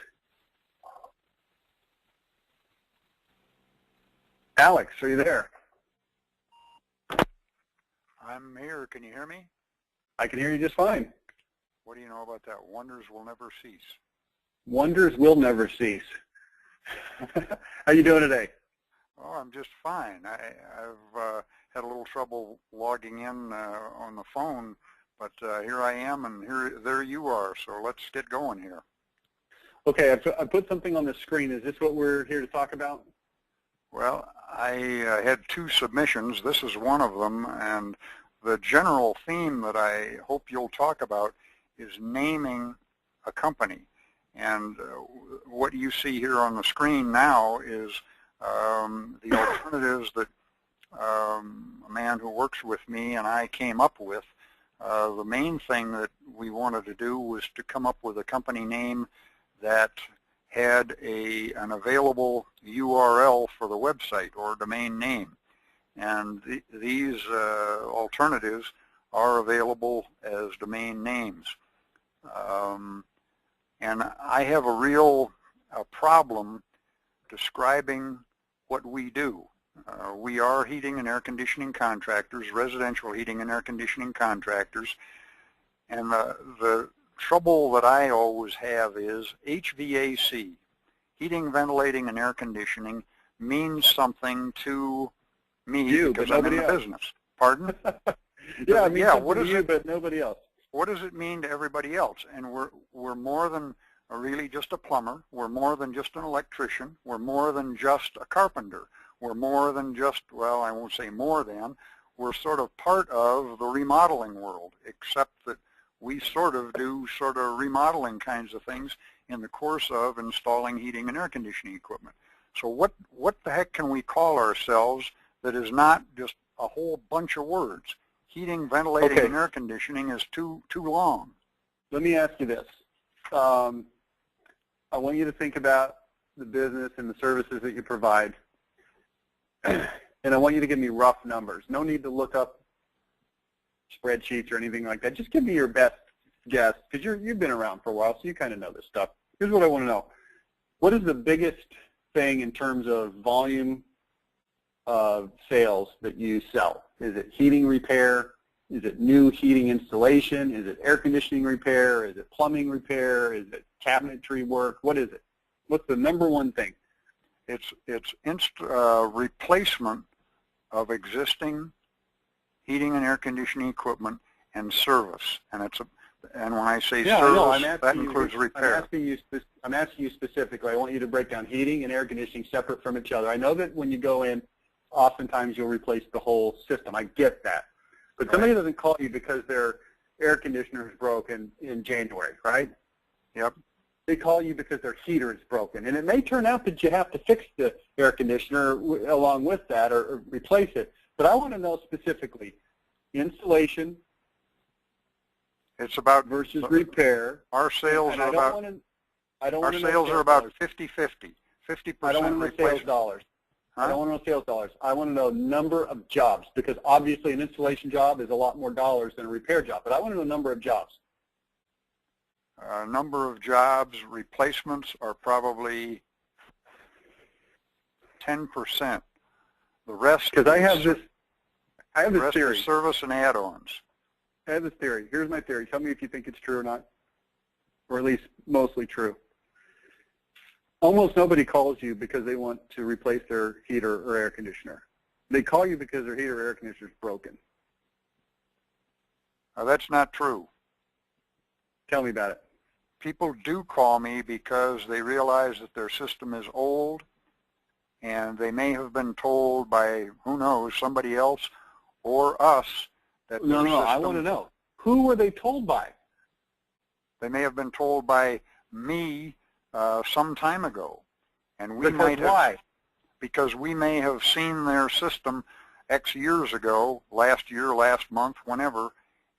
Alex, are you there? I'm here. Can you hear me? I can hear you just fine. What do you know about that? Wonders will never cease. Wonders will never cease. How you doing today? Oh, I'm just fine. I've had a little trouble logging in on the phone, but here I am, and there you are. So let's get going here. Okay, I put something on the screen. Is this what we're here to talk about? Well, I had two submissions. This is one of them, and the general theme that I hope you'll talk about is naming a company. And what you see here on the screen now is the alternatives that a man who works with me and I came up with. The main thing that we wanted to do was to come up with a company name that had an available URL for the website or domain name. And these alternatives are available as domain names. And I have a real problem describing what we do. We are heating and air conditioning contractors, residential heating and air conditioning contractors, and the trouble that I always have is HVAC, heating, ventilating, and air conditioning, means something to me because I'm in the business. Pardon? Yeah, it means something to you, but nobody else. What does it mean to everybody else? And we're more than really just a plumber. We're more than just an electrician. We're more than just a carpenter. We're more than just, well, I won't say more than, we're sort of part of the remodeling world, except that we sort of do remodeling kinds of things in the course of installing heating and air conditioning equipment. So what the heck can we call ourselves that is not just a whole bunch of words? Heating, ventilating, and air conditioning is too long. Let me ask you this. I want you to think about the business and the services that you provide, and I want you to give me rough numbers. No need to look up spreadsheets or anything like that. Just give me your best guess, because you've been around for a while, so you kind of know this stuff. Here's what I want to know. What is the biggest thing in terms of volume of sales that you sell? Is it heating repair? Is it new heating installation? Is it air conditioning repair? Is it plumbing repair? Is it cabinetry work? What is it? What's the number one thing? It's replacement of existing heating and air conditioning equipment and service. And when I say service, that includes repair. I'm asking you specifically. I want you to break down heating and air conditioning separate from each other. I know that when you go in, oftentimes you'll replace the whole system. I get that. But somebody doesn't call you because they're air conditioner is broken in January, right? Yep. They call you because their heater is broken. And it may turn out that you have to fix the air conditioner along with that or replace it. But I want to know specifically installation It's about versus repair. Our sales are about our sales are about 50-50. 50% I don't want to know sales dollars. Huh? I don't want to know sales dollars. I want to know number of jobs, because obviously an installation job is a lot more dollars than a repair job. But I want to know number of jobs. Number of jobs, replacements are probably 10%. The rest, because I have this theory. Is service and add-ons. I have this theory. Here's my theory. Tell me if you think it's true or not, or at least mostly true. Almost nobody calls you because they want to replace their heater or air conditioner. They call you because their heater or air conditioner is broken. That's not true. Tell me about it. People do call me because they realize that their system is old, and they may have been told by, who knows, somebody else or us that No, I want to know. Who were they told by? They may have been told by me some time ago, and we might have. Why? Because we may have seen their system X years ago, last year, last month, whenever,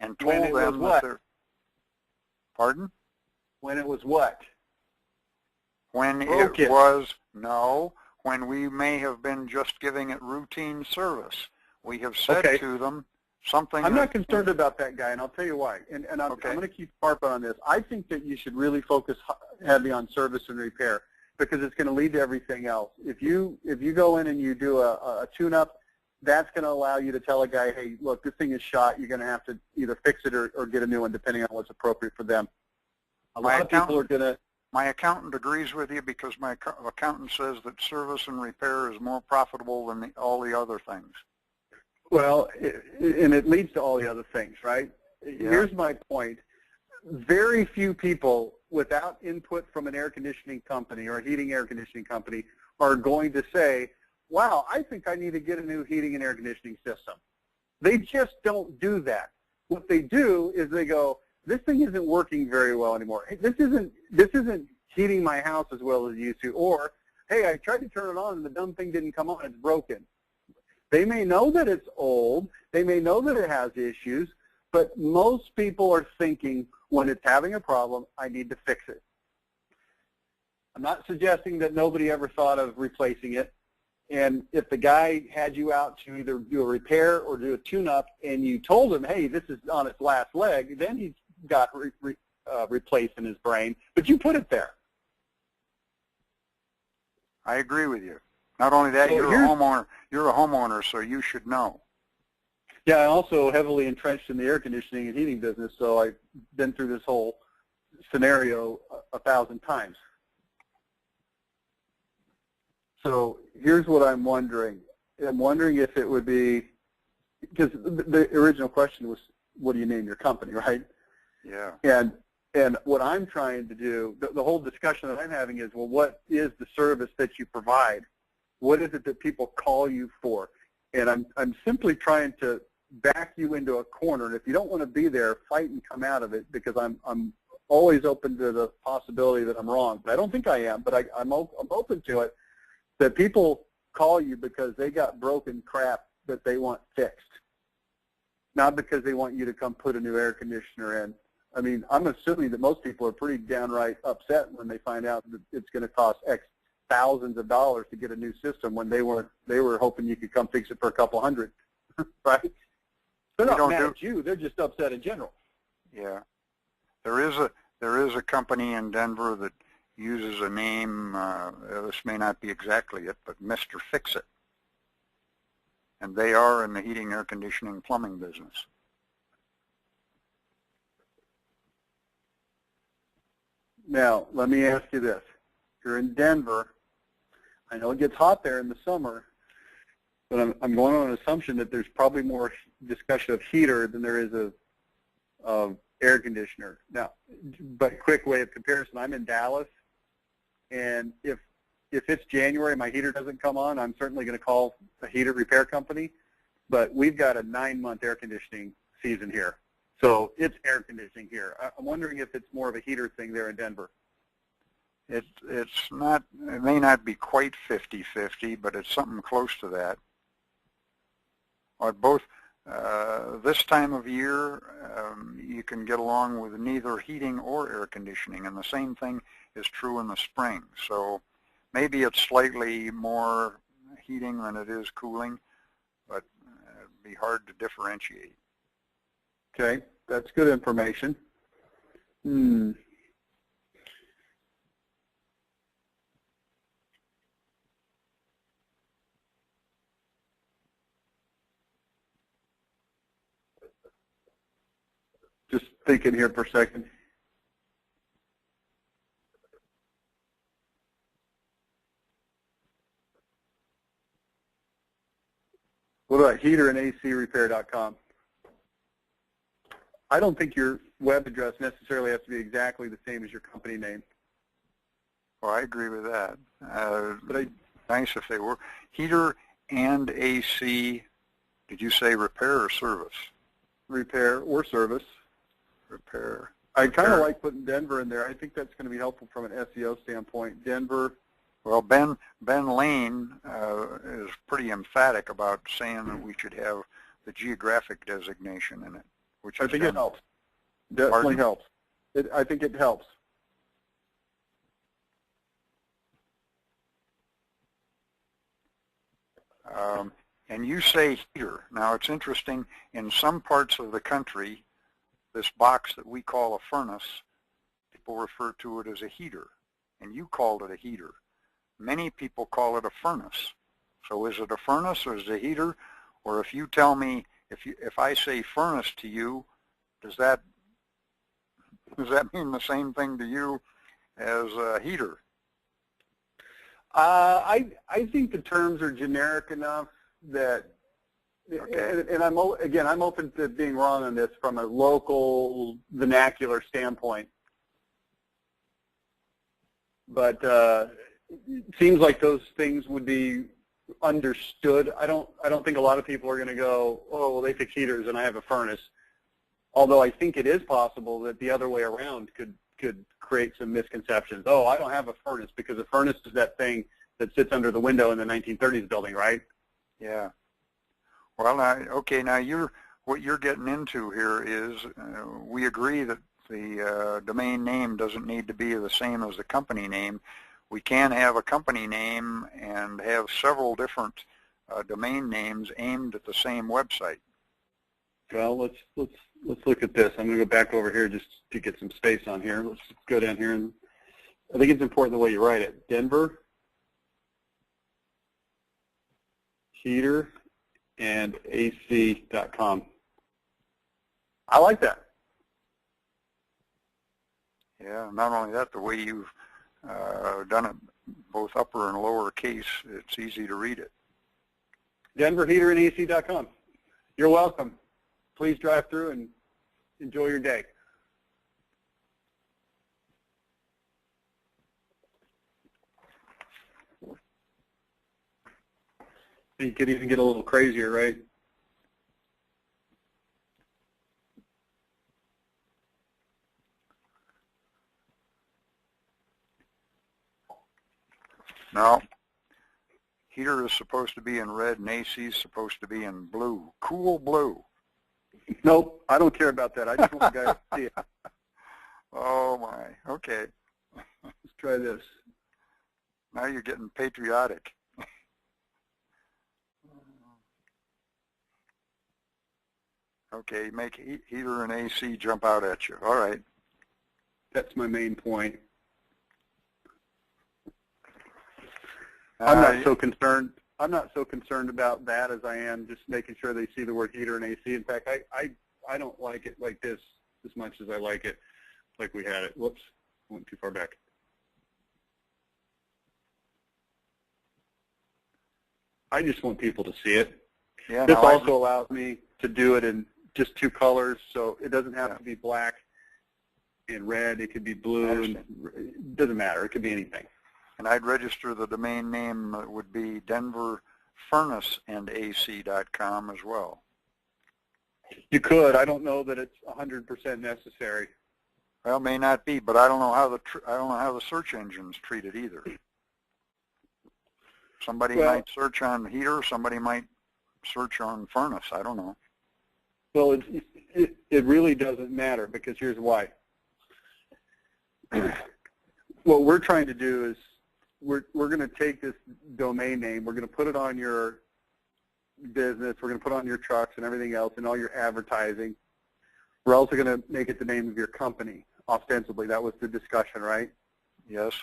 and told them that they're. Pardon? When it was what? When it was, no, when we may have been just giving it routine service. We have said to them something. I'm not concerned about that guy, and I'll tell you why. And I'm going to keep harping on this. I think that you should really focus heavy on service and repair, because it's going to lead to everything else. If you go in and you do a tune-up, that's going to allow you to tell a guy, hey, look, this thing is shot. You're going to have to either fix it or get a new one, depending on what's appropriate for them. A lot of people are going to. My accountant agrees with you, because my accountant says that service and repair is more profitable than all the other things. Well, and it leads to all the other things, right? Yeah. Here's my point. Very few people without input from an air conditioning company or a heating air conditioning company are going to say, wow, I think I need to get a new heating and air conditioning system. They just don't do that. What they do is they go, this thing isn't working very well anymore. Hey, this isn't heating my house as well as it used to. Or, hey, I tried to turn it on and the dumb thing didn't come on. It's broken. They may know that it's old. They may know that it has issues. But most people are thinking, when it's having a problem, I need to fix it. I'm not suggesting that nobody ever thought of replacing it. And if the guy had you out to either do a repair or do a tune-up, and you told him, hey, this is on its last leg, then he's got replaced in his brain. But you put it there. I agree with you. Not only that, so you're a homeowner. You're a homeowner, so you should know. Yeah, I'm also heavily entrenched in the air conditioning and heating business, so I've been through this whole scenario 1,000 times. So here's what I'm wondering. I'm wondering if it would be, because the original question was, what do you name your company, right? Yeah. And what I'm trying to do, the whole discussion that I'm having is, well, what is the service that you provide? What is it that people call you for? And I'm simply trying to back you into a corner. And if you don't want to be there, fight and come out of it, because I'm always open to the possibility that I'm wrong. But I don't think I am, but I'm open to it, that people call you because they got broken crap that they want fixed, not because they want you to come put a new air conditioner in. I mean, I'm assuming that most people are pretty downright upset when they find out that it's going to cost X thousands of dollars to get a new system, when they were hoping you could come fix it for a couple hundred, right? They're not mad at you. They're just upset in general. Yeah. There is a company in Denver that uses a name, this may not be exactly it, but Mr. Fix-It. And they are in the heating, air conditioning, plumbing business. Now, let me ask you this. You're in Denver. I know it gets hot there in the summer, but I'm going on an assumption that there's probably more discussion of heater than there is of air conditioner. Now, but quick way of comparison, I'm in Dallas, and if it's January and my heater doesn't come on, I'm certainly going to call a heater repair company, but we've got a 9-month air conditioning season here. So it's air conditioning here. I'm wondering if it's more of a heater thing there in Denver. It's not, it may not be quite 50-50, but it's something close to that. Or both, this time of year, you can get along with neither heating or air conditioning, and the same thing is true in the spring. So maybe it's slightly more heating than it is cooling, but it'd be hard to differentiate. Okay, that's good information. Just thinking here for a second. What about heaterandacrepair.com? I don't think your web address necessarily has to be exactly the same as your company name. Well, I agree with that. But nice if they were. Heater and AC, did you say repair or service? Repair or service. Repair. I kind of like putting Denver in there. I think that's going to be helpful from an SEO standpoint. Denver. Well, Ben Lane is pretty emphatic about saying that we should have the geographic designation in it, which I think it helps. Definitely helps. I think it helps. And you say heater. Now, it's interesting, in some parts of the country, this box that we call a furnace, people refer to it as a heater, and you called it a heater. Many people call it a furnace. So is it a furnace or is it a heater? Or if you tell me, if I say furnace to you, does that mean the same thing to you as a heater? I think the terms are generic enough that, okay. And I'm open to being wrong on this from a local vernacular standpoint. But it seems like those things would be understood. I don't think a lot of people are going to go, oh, well, they pick heaters and I have a furnace. Although I think it is possible that the other way around could create some misconceptions. Oh, I don't have a furnace, because a furnace is that thing that sits under the window in the 1930s building, right? Yeah. Well, now what you're getting into here is we agree that the domain name doesn't need to be the same as the company name. We can have a company name and have several different domain names aimed at the same website. Well, let's look at this. I'm going to go back over here just to get some space on here. Let's go down here, and I think it's important the way you write it. Denver, heater, and AC.com. I like that. Yeah, not only that, the way you've done it, both upper and lower case, it's easy to read it. Denver, heater, and AC.com. You're welcome. Please drive through and enjoy your day. You could even get a little crazier, right? Now, heater is supposed to be in red and AC is supposed to be in blue. Cool blue. Nope, I don't care about that. I just want the guys to see it. Oh my, okay. Let's try this. Now you're getting patriotic. Okay, make heater and AC jump out at you. All right. That's my main point. I'm not so concerned. I'm not so concerned about that as I am just making sure they see the word heater and AC. In fact, I don't like it like this as much as I like it like we had it. Whoops, I went too far back. I just want people to see it. Yeah, this also allows me to do it in just two colors, so it doesn't have to be black and red. It could be blue. And it doesn't matter. It could be anything. And I'd register the domain name that would be denverfurnaceandac.com as well. You could. I don't know that it's 100% necessary. Well, it may not be, but I don't know how the search engines treat it either. Somebody might search on heater, somebody might search on furnace. I don't know. Well, it really doesn't matter, because here's why. What we're trying to do is we're going to take this domain name, we're going to put it on your business, we're going to put it on your trucks and everything else and all your advertising. We're also going to make it the name of your company, ostensibly. That was the discussion, right? Yes.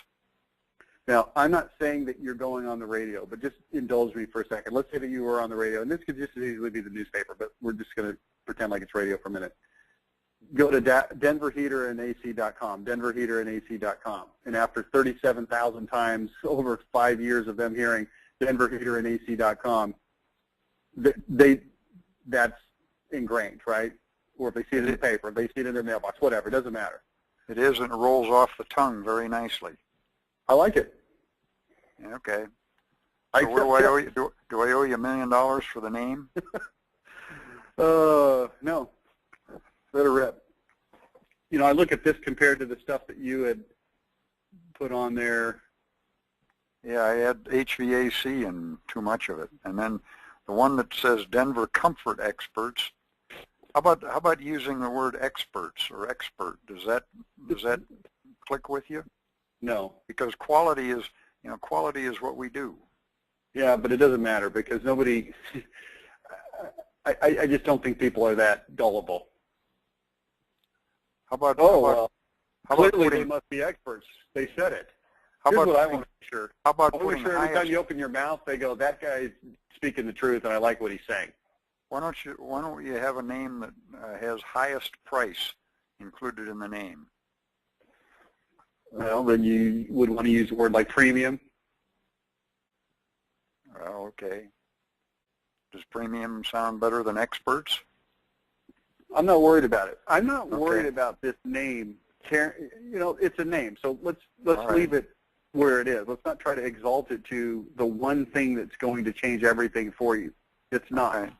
Now, I'm not saying that you're going on the radio, but just indulge me for a second. Let's say that you were on the radio, and this could just as easily be the newspaper, but we're just going to pretend like it's radio for a minute. Go to denverheaterandac.com, denverheaterandac.com, and after 37,000 times, over 5 years of them hearing denverheaterandac.com, that's ingrained, right? Or if they see it in the paper, if they see it in their mailbox, whatever, it doesn't matter. It is, and it rolls off the tongue very nicely. I like it. Okay. So what do I owe you? Do I owe you $1 million for the name? No. Let it rip. You know, I look at this compared to the stuff that you had put on there. Yeah, I had HVAC and too much of it. And then the one that says Denver Comfort Experts. How about using the word experts or expert? Does that click with you? No. Because quality is what we do. Yeah, but it doesn't matter, because nobody, I just don't think people are that gullible. Clearly they must be experts. They said it. Here's what I want to be sure. How about every time you open your mouth, they go, that guy's speaking the truth, and I like what he's saying. Why don't you have a name that has highest price included in the name? Well, then you would want to use a word like premium. Well, okay. Does premium sound better than experts? I'm not worried about it. I'm not worried about this name. You know, it's a name, so let's leave it where it is. Let's not try to exalt it to the one thing that's going to change everything for you. It's not. Okay.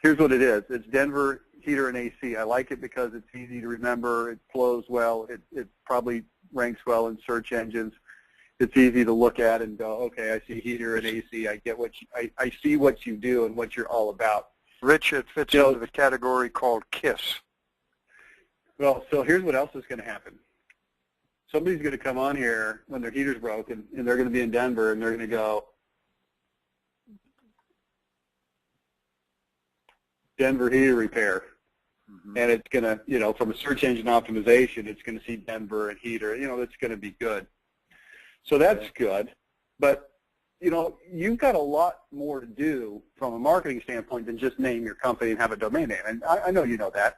Here's what it is. It's Denver Heater and AC. I like it because it's easy to remember. It flows well. It probably ranks well in search engines. It's easy to look at and go, okay, I see heater and AC. I get I see what you do and what you're all about. Rich, it fits into the category called KISS. Well, so here's what else is going to happen. Somebody's going to come on here when their heater's broken, and they're going to be in Denver, and they're going to go, Denver heater repair. Mm-hmm. And it's going to, you know, from a search engine optimization, it's going to see Denver and heater. You know, it's going to be good. So that's good. But, you know, you've got a lot more to do from a marketing standpoint than just name your company and have a domain name. And I know you know that.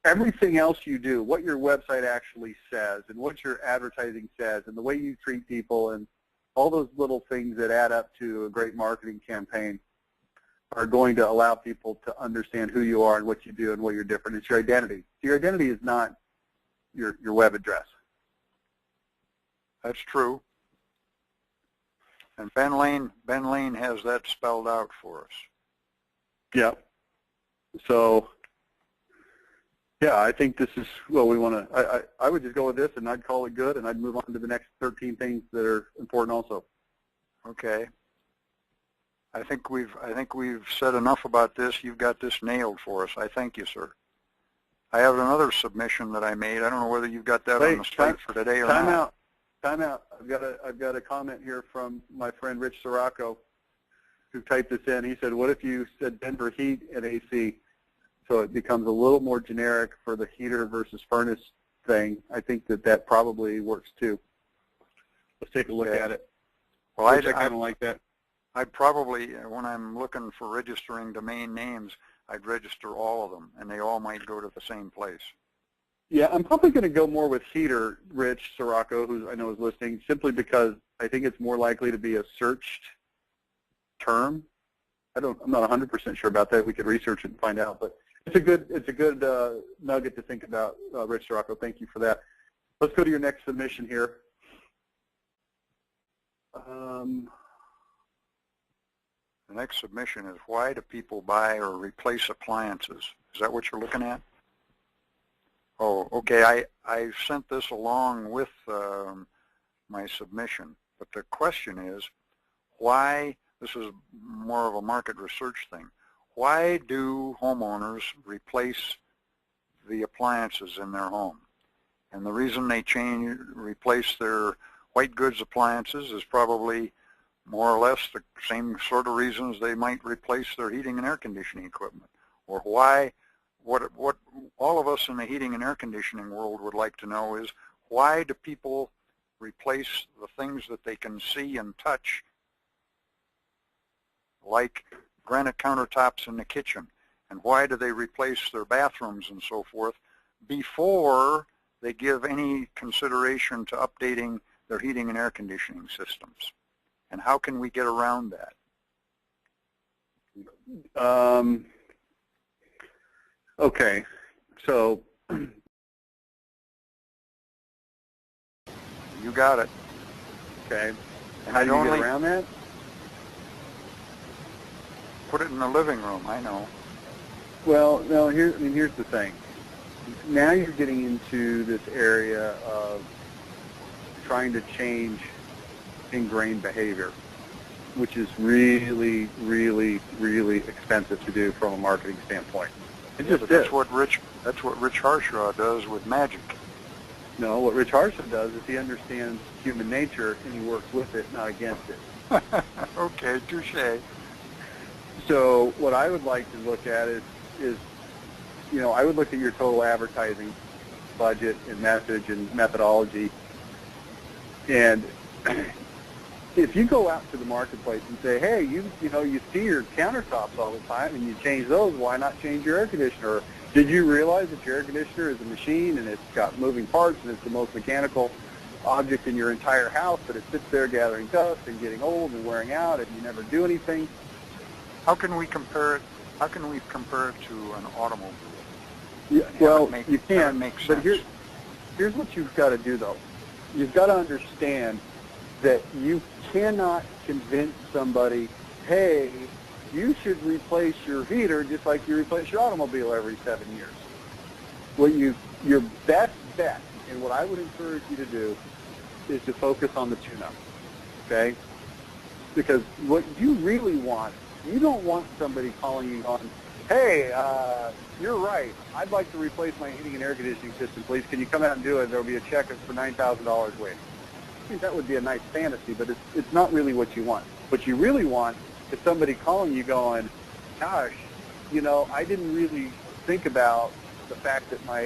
Everything else you do, what your website actually says and what your advertising says and the way you treat people and all those little things that add up to a great marketing campaign are going to allow people to understand who you are and what you do and what you're different. It's your identity. Your identity is not your web address. That's true. And Ben Lane has that spelled out for us. Yeah. So, yeah, I think this is what we want to, I would just go with this and I'd call it good and I'd move on to the next 13 things that are important also. Okay. I think we've said enough about this. You've got this nailed for us. I thank you, sir. I have another submission that I made. I don't know whether you've got that on the slate for today or not. Time out. I've got a comment here from my friend Rich Sirocco, who typed this in. He said, "What if you said Denver Heat and AC, so it becomes a little more generic for the heater versus furnace thing?" I think that probably works too. Let's take a look at it. Well, I kind of like that. I'd probably, when I'm looking for registering domain names, I'd register all of them, and they all might go to the same place. Yeah, I'm probably going to go more with heater, Rich Sirocco, who I know is listening, simply because I think it's more likely to be a searched term. I'm not 100% sure about that. We could research it and find out, but it's a good nugget to think about, Rich Sirocco. Thank you for that. Let's go to your next submission here. The next submission is, why do people buy or replace appliances? Is that what you're looking at? Oh, okay. I sent this along with my submission, but the question is, why, this is more of a market research thing, why do homeowners replace the appliances in their home? And the reason they replace their white goods appliances is probably more or less the same sort of reasons they might replace their heating and air conditioning equipment. Or why, what all of us in the heating and air conditioning world would like to know is, why do people replace the things that they can see and touch, like granite countertops in the kitchen? And why do they replace their bathrooms and so forth before they give any consideration to updating their heating and air conditioning systems? And how can we get around that? Okay, so You got it. okay, how do you get around that? Put it in the living room, I know. Well, no. Here's the thing. Now you're getting into this area of trying to change ingrained behavior, which is really, really, really expensive to do from a marketing standpoint. But that's what Rich Harshaw does with magic. No, what Rich Harshaw does is he understands human nature and he works with it, not against it. Okay, touche. So what I would like to look at is I would look at your total advertising budget and message and methodology. And if you go out to the marketplace and say, hey, you see your countertops all the time and you change those, why not change your air conditioner? Or, did you realize that your air conditioner is a machine and it's got moving parts and it's the most mechanical object in your entire house, but it sits there gathering dust and getting old and wearing out and you never do anything? How can we compare it? How can we compare it to an automobile? Yeah, well, you can, makes but sense. here's what you've got to do, though. You've got to understand that you cannot convince somebody, hey, you should replace your heater just like you replace your automobile every 7 years. Your best bet, and what I would encourage you to do, is to focus on the tune-up, okay? Because what you really want, you don't want somebody calling you on, hey, you're right, I'd like to replace my heating and air conditioning system, please. Can you come out and do it? There will be a check for $9,000 waiting. I think that would be a nice fantasy, but it's not really what you want. What you really want is somebody calling you going, gosh, I didn't really think about the fact that my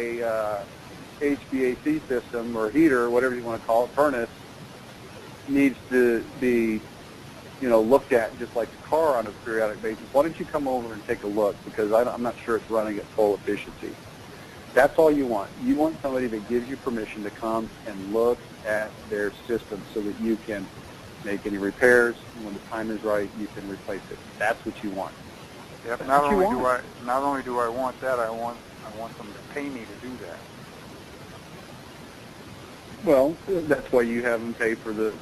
HVAC system or heater, or whatever you want to call it, furnace, needs to be looked at just like the car on a periodic basis. Why don't you come over and take a look, because I'm not sure it's running at full efficiency. That's all you want. You want somebody that gives you permission to come and look at their system so that you can make any repairs, and when the time is right, you can replace it. That's what you want. Yep. Not only do I want that, I want them to pay me to do that. Well, that's why you have them pay for the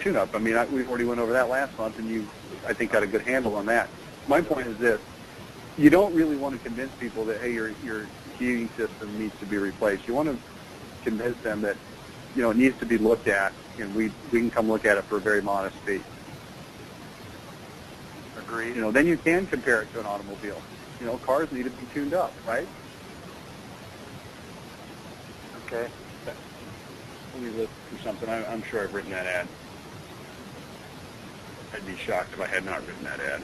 tune-up. I mean, we already went over that last month, and you, I think, got a good handle on that. My point is this. You don't really want to convince people that, hey, your heating system needs to be replaced. You want to convince them that, it needs to be looked at, and we can come look at it for a very modest fee. Agreed. Then you can compare it to an automobile. Cars need to be tuned up, right? Okay. Let me look for something. I'm sure I've written that ad. I'd be shocked if I had not written that ad.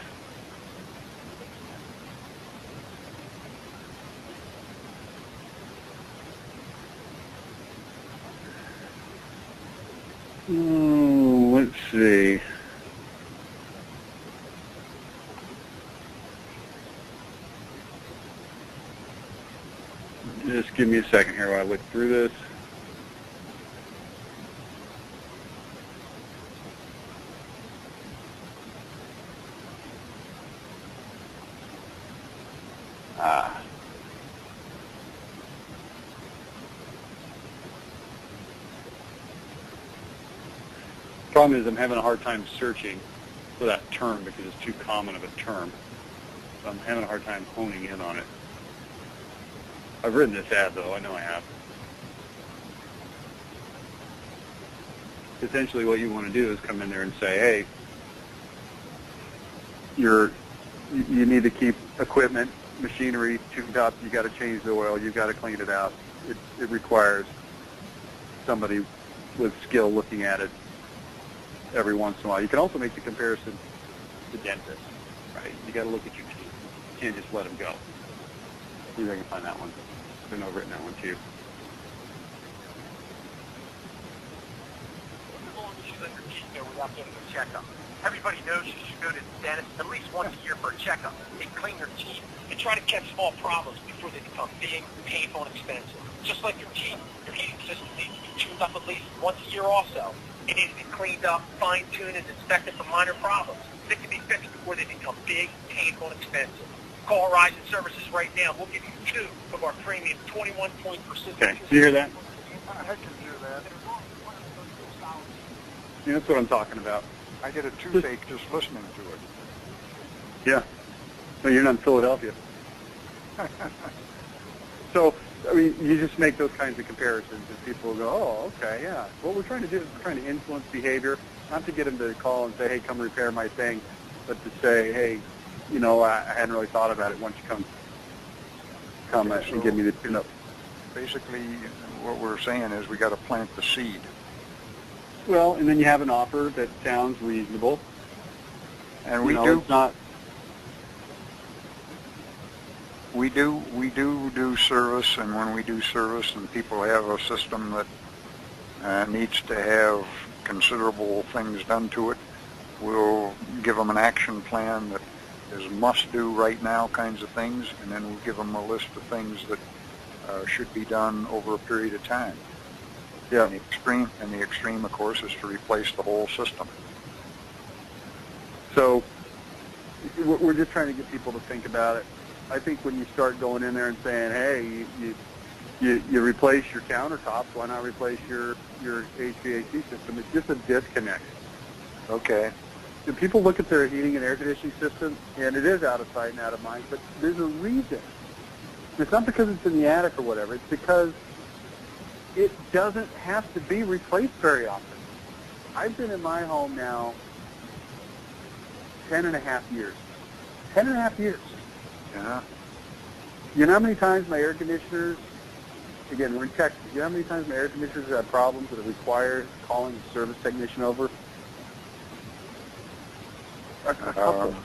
Let's see. Just give me a second here while I look through this. Problem is I'm having a hard time searching for that term because it's too common of a term. So I'm having a hard time honing in on it. I've written this ad, though. I know I have. Essentially, what you want to do is come in there and say, hey, you need to keep equipment, machinery tuned up. You got to change the oil. You got to clean it out. It requires somebody with skill looking at it every once in a while. You can also make the comparison to dentists, right? You got to look at your teeth. You can't just let them go. See if I can find that one. I know I've written that one too. Without getting a checkup. Everybody knows you should go to the dentist at least once a year for a checkup. They clean your teeth and try to catch small problems before they become big, painful, and expensive. Just like your teeth, your heating system needs to be tuned up at least once a year also. It needs to be cleaned up, fine-tuned, and inspected for minor problems. They can be fixed before they become big, painful, and expensive. Call Horizon Services right now. We'll give you 2 of our premium 21-point persistent. Okay, do you hear that? I can hear that. Yeah, that's what I'm talking about. I get a toothache just listening to it. Yeah. No, you're not in Philadelphia. So, I mean, you just make those kinds of comparisons, and people will go, oh, okay, yeah. What we're trying to do is we're trying to influence behavior, not to get them to call and say, hey, come repair my thing, but to say, hey, you know, I hadn't really thought about it. Why don't you come and give me the tune-up. Basically, what we're saying is we got to plant the seed. Well, and then you have an offer that sounds reasonable. And we It's not. We do service, and when we do service and people have a system that needs to have considerable things done to it, we'll give them an action plan that is must-do right now kinds of things, and then we'll give them a list of things that should be done over a period of time. Yeah. And the extreme, of course, is to replace the whole system. So we're just trying to get people to think about it. I think when you start going in there and saying, hey, you replace your countertops, why not replace your HVAC system? It's just a disconnect. Okay. People look at their heating and air conditioning system, and it is out of sight and out of mind, but there's a reason. It's not because it's in the attic or whatever. It's because it doesn't have to be replaced very often. I've been in my home now 10 and a half years. 10 and a half years. Yeah. You know how many times my air conditioners, again, we're in Texas, you know how many times my air conditioners have problems that require calling a service technician over? A couple.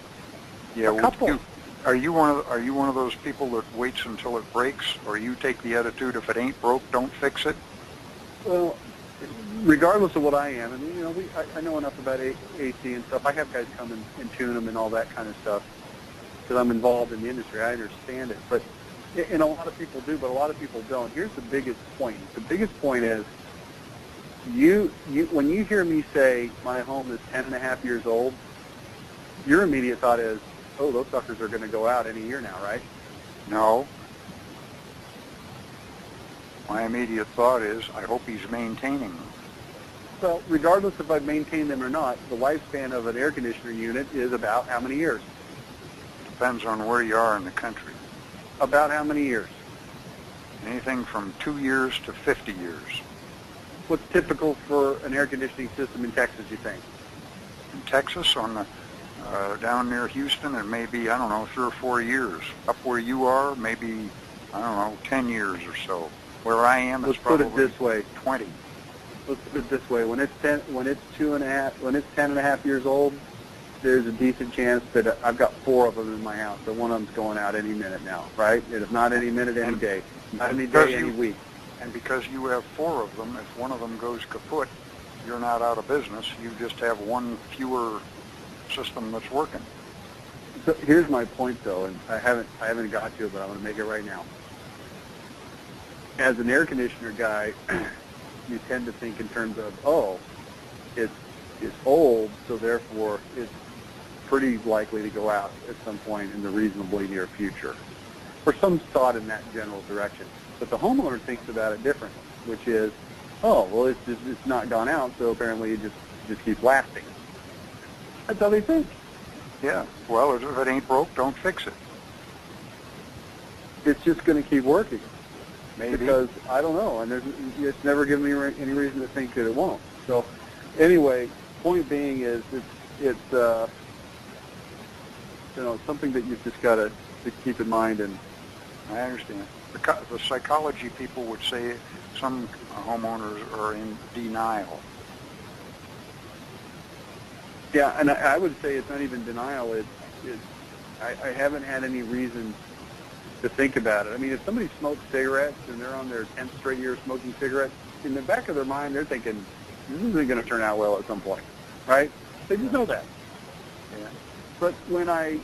Yeah. A couple. Are you one of those people that waits until it breaks, or you take the attitude if it ain't broke, don't fix it? Well, regardless of what I am, and you know, I know enough about AC and stuff. I have guys come and tune them and all that kind of stuff because I'm involved in the industry. I understand it, but and a lot of people do, but a lot of people don't. Here's the biggest point. The biggest point is when you hear me say my home is 10 and a half years old, your immediate thought is, oh, those suckers are going to go out any year now, right? No. My immediate thought is, I hope he's maintaining them. Well, regardless if I maintain them or not, the lifespan of an air conditioner unit is about how many years? Depends on where you are in the country. About how many years? Anything from 2 years to 50 years. What's typical for an air conditioning system in Texas, you think? In Texas, on the down near Houston, it may be, I don't know, 3 or 4 years. Up where you are, maybe, I don't know, 10 years or so. Where I am, it's probably put it this way. 20. Let's put it this way: when it's 10 and a half years old, there's a decent chance that I've got 4 of them in my house. So one of them's going out any minute now, right? If not any minute, any day. Not any day, any week. And because you have 4 of them, if one of them goes kaput, you're not out of business. You just have one fewer system that's working. So here's my point, though, and I haven't got to it, but I'm going to make it right now. As an air conditioner guy, you tend to think in terms of, oh, it's old, so therefore it's pretty likely to go out at some point in the reasonably near future, or some thought in that general direction. But the homeowner thinks about it differently, which is, oh, well, it's not gone out, so apparently it just keeps lasting. That's how they think. Yeah. Well, if it ain't broke, don't fix it. It's just going to keep working. Maybe. Because I don't know, and it's never given me any reason to think that it won't. So, anyway, point being is it's something that you've just got to keep in mind. And I understand. The psychology people would say some homeowners are in denial. yeah, and I would say it's not even denial. I haven't had any reason to think about it. I mean, if somebody smokes cigarettes and they're on their 10th straight year smoking cigarettes, in the back of their mind, they're thinking, this isn't going to turn out well at some point, right? They just know that. Yeah. But when my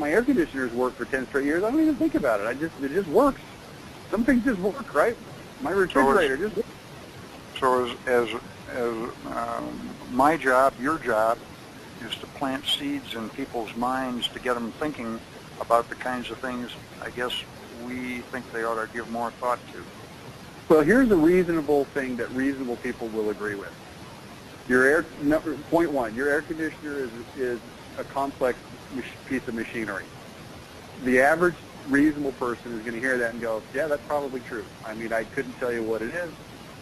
air conditioners work for 10 straight years, I don't even think about it. It just works. Some things just work, right? My refrigerator just works. So as my job, your job, is to plant seeds in people's minds to get them thinking about the kinds of things I guess we think they ought to give more thought to. Well, here's a reasonable thing that reasonable people will agree with. Point one, your air conditioner is a complex piece of machinery. The average reasonable person is going to hear that and go, yeah, that's probably true. I mean, I couldn't tell you what it is.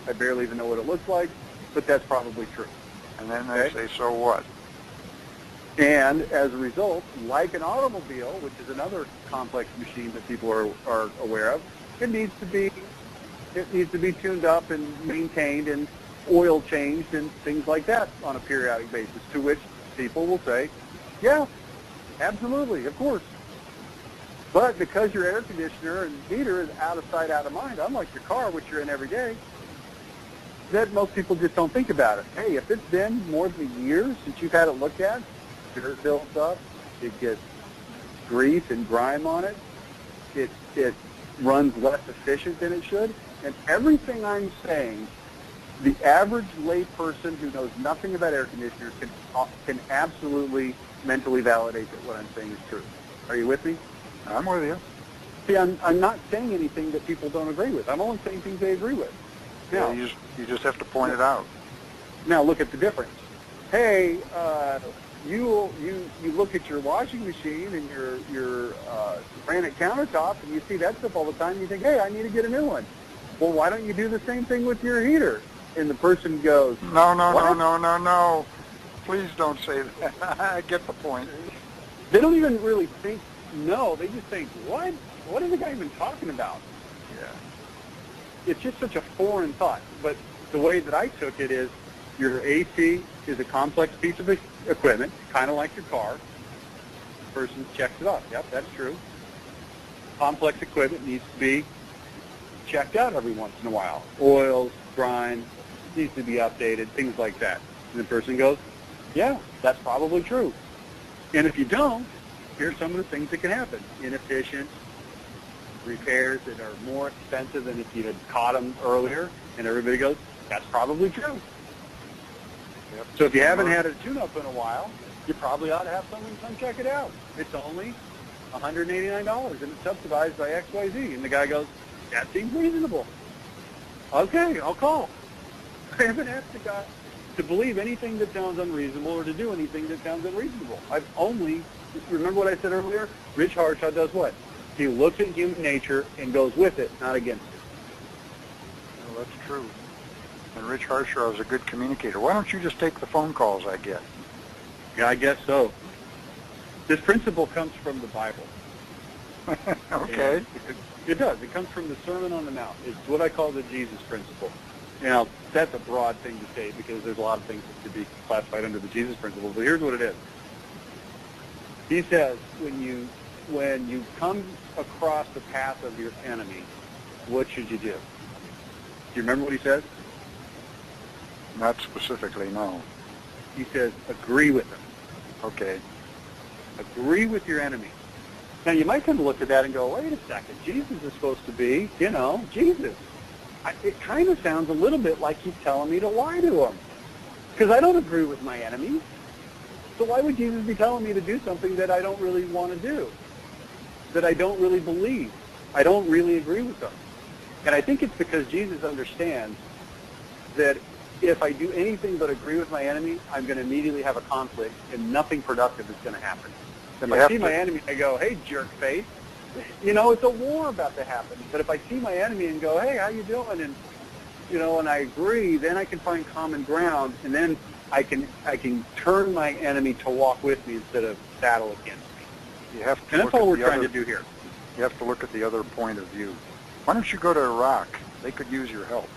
I barely even know what it looks like, but that's probably true. And then they say, so what? And as a result, like an automobile, which is another complex machine that people are aware of, it needs to be tuned up and maintained and oil changed and things like that on a periodic basis, to which people will say, yeah, absolutely, of course. But because your air conditioner and heater is out of sight, out of mind, unlike your car, which you're in every day, that most people just don't think about it. Hey, if it's been more than a year since you've had it looked at, dirt builds up, it gets grease and grime on it, it runs less efficient than it should, and everything I'm saying, the average layperson who knows nothing about air conditioners can absolutely mentally validate that what I'm saying is true. Are you with me? I'm with you. See, I'm not saying anything that people don't agree with. I'm only saying things they agree with. Now, Yeah, you just have to point it out. Now look at the difference. Hey, you look at your washing machine and your granite countertop, and you see that stuff all the time. And you think, hey, I need to get a new one. Well, why don't you do the same thing with your heater? And the person goes, No. Please don't say that. I get the point. They don't even really think no. They just think, what? What is the guy even talking about? Yeah. It's just such a foreign thought. But the way that I took it is your AC is a complex piece of equipment, kind of like your car. The person checks it off. Yep, that's true. Complex equipment needs to be checked out every once in a while. Oils, grime, needs to be updated, things like that. And the person goes, yeah, that's probably true. And if you don't, here's some of the things that can happen. Inefficient repairs that are more expensive than if you had caught them earlier. And everybody goes, that's probably true. Yep. So if you haven't had a tune-up in a while, you probably ought to have someone come check it out. It's only $189 and it's subsidized by XYZ. And the guy goes, that seems reasonable. Okay, I'll call. I haven't asked the guy to believe anything that sounds unreasonable or to do anything that sounds unreasonable. I've only, remember what I said earlier? Rich Harshaw does what? He looks at human nature and goes with it, not against it. Well, that's true. And Rich Harshaw is a good communicator. Why don't you just take the phone calls I get? Yeah, I guess so. This principle comes from the Bible. Okay. It does. It comes from the Sermon on the Mount. It's what I call the Jesus principle. Now, that's a broad thing to say because there's a lot of things that could be classified under the Jesus principle, but here's what it is. He says, when you come across the path of your enemy, what should you do? Do you remember what he says? Not specifically, no. He says, agree with them. Okay. Agree with your enemy. Now, you might kind of look at that and go, wait a second, Jesus is supposed to be, Jesus. It kind of sounds a little bit like he's telling me to lie to him. Because I don't agree with my enemies. So why would Jesus be telling me to do something that I don't really want to do? That I don't really believe? I don't really agree with them. And I think it's because Jesus understands that if I do anything but agree with my enemy, I'm going to immediately have a conflict, and nothing productive is going to happen. If I see my enemy, I go, hey, jerk face, you know, it's a war about to happen. But if I see my enemy and go, hey, how you doing? And, you know, and I agree, then I can find common ground, and then I can turn my enemy to walk with me instead of battle against me. You have to and that's all we're trying to do here. You have to look at the other point of view. Why don't you go to Iraq? They could use your help.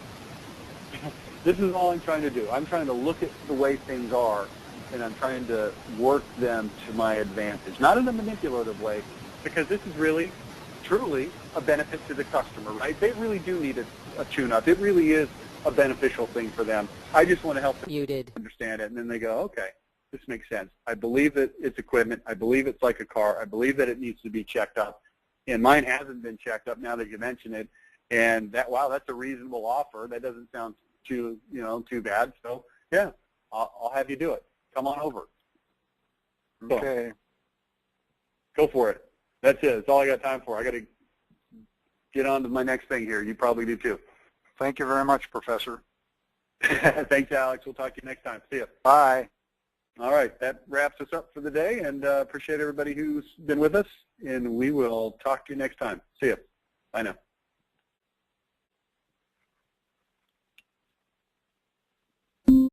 This is all I'm trying to do. I'm trying to look at the way things are, and I'm trying to work them to my advantage, not in a manipulative way, because this is really, truly a benefit to the customer, right? They really do need a tune-up. It really is a beneficial thing for them. I just want to help them understand it, and then they go, okay, this makes sense. I believe that it's equipment. I believe it's like a car. I believe that it needs to be checked up, and mine hasn't been checked up now that you mention it, and that, wow, that's a reasonable offer. That doesn't sound too bad. So, yeah, I'll have you do it. Come on over. Okay. Go for it. That's it. That's all I got time for. I got to get on to my next thing here. You probably do too. Thank you very much, Professor. Thanks, Alex. We'll talk to you next time. See you. Bye. All right. That wraps us up for the day, and appreciate everybody who's been with us, and we will talk to you next time. See you. Bye now.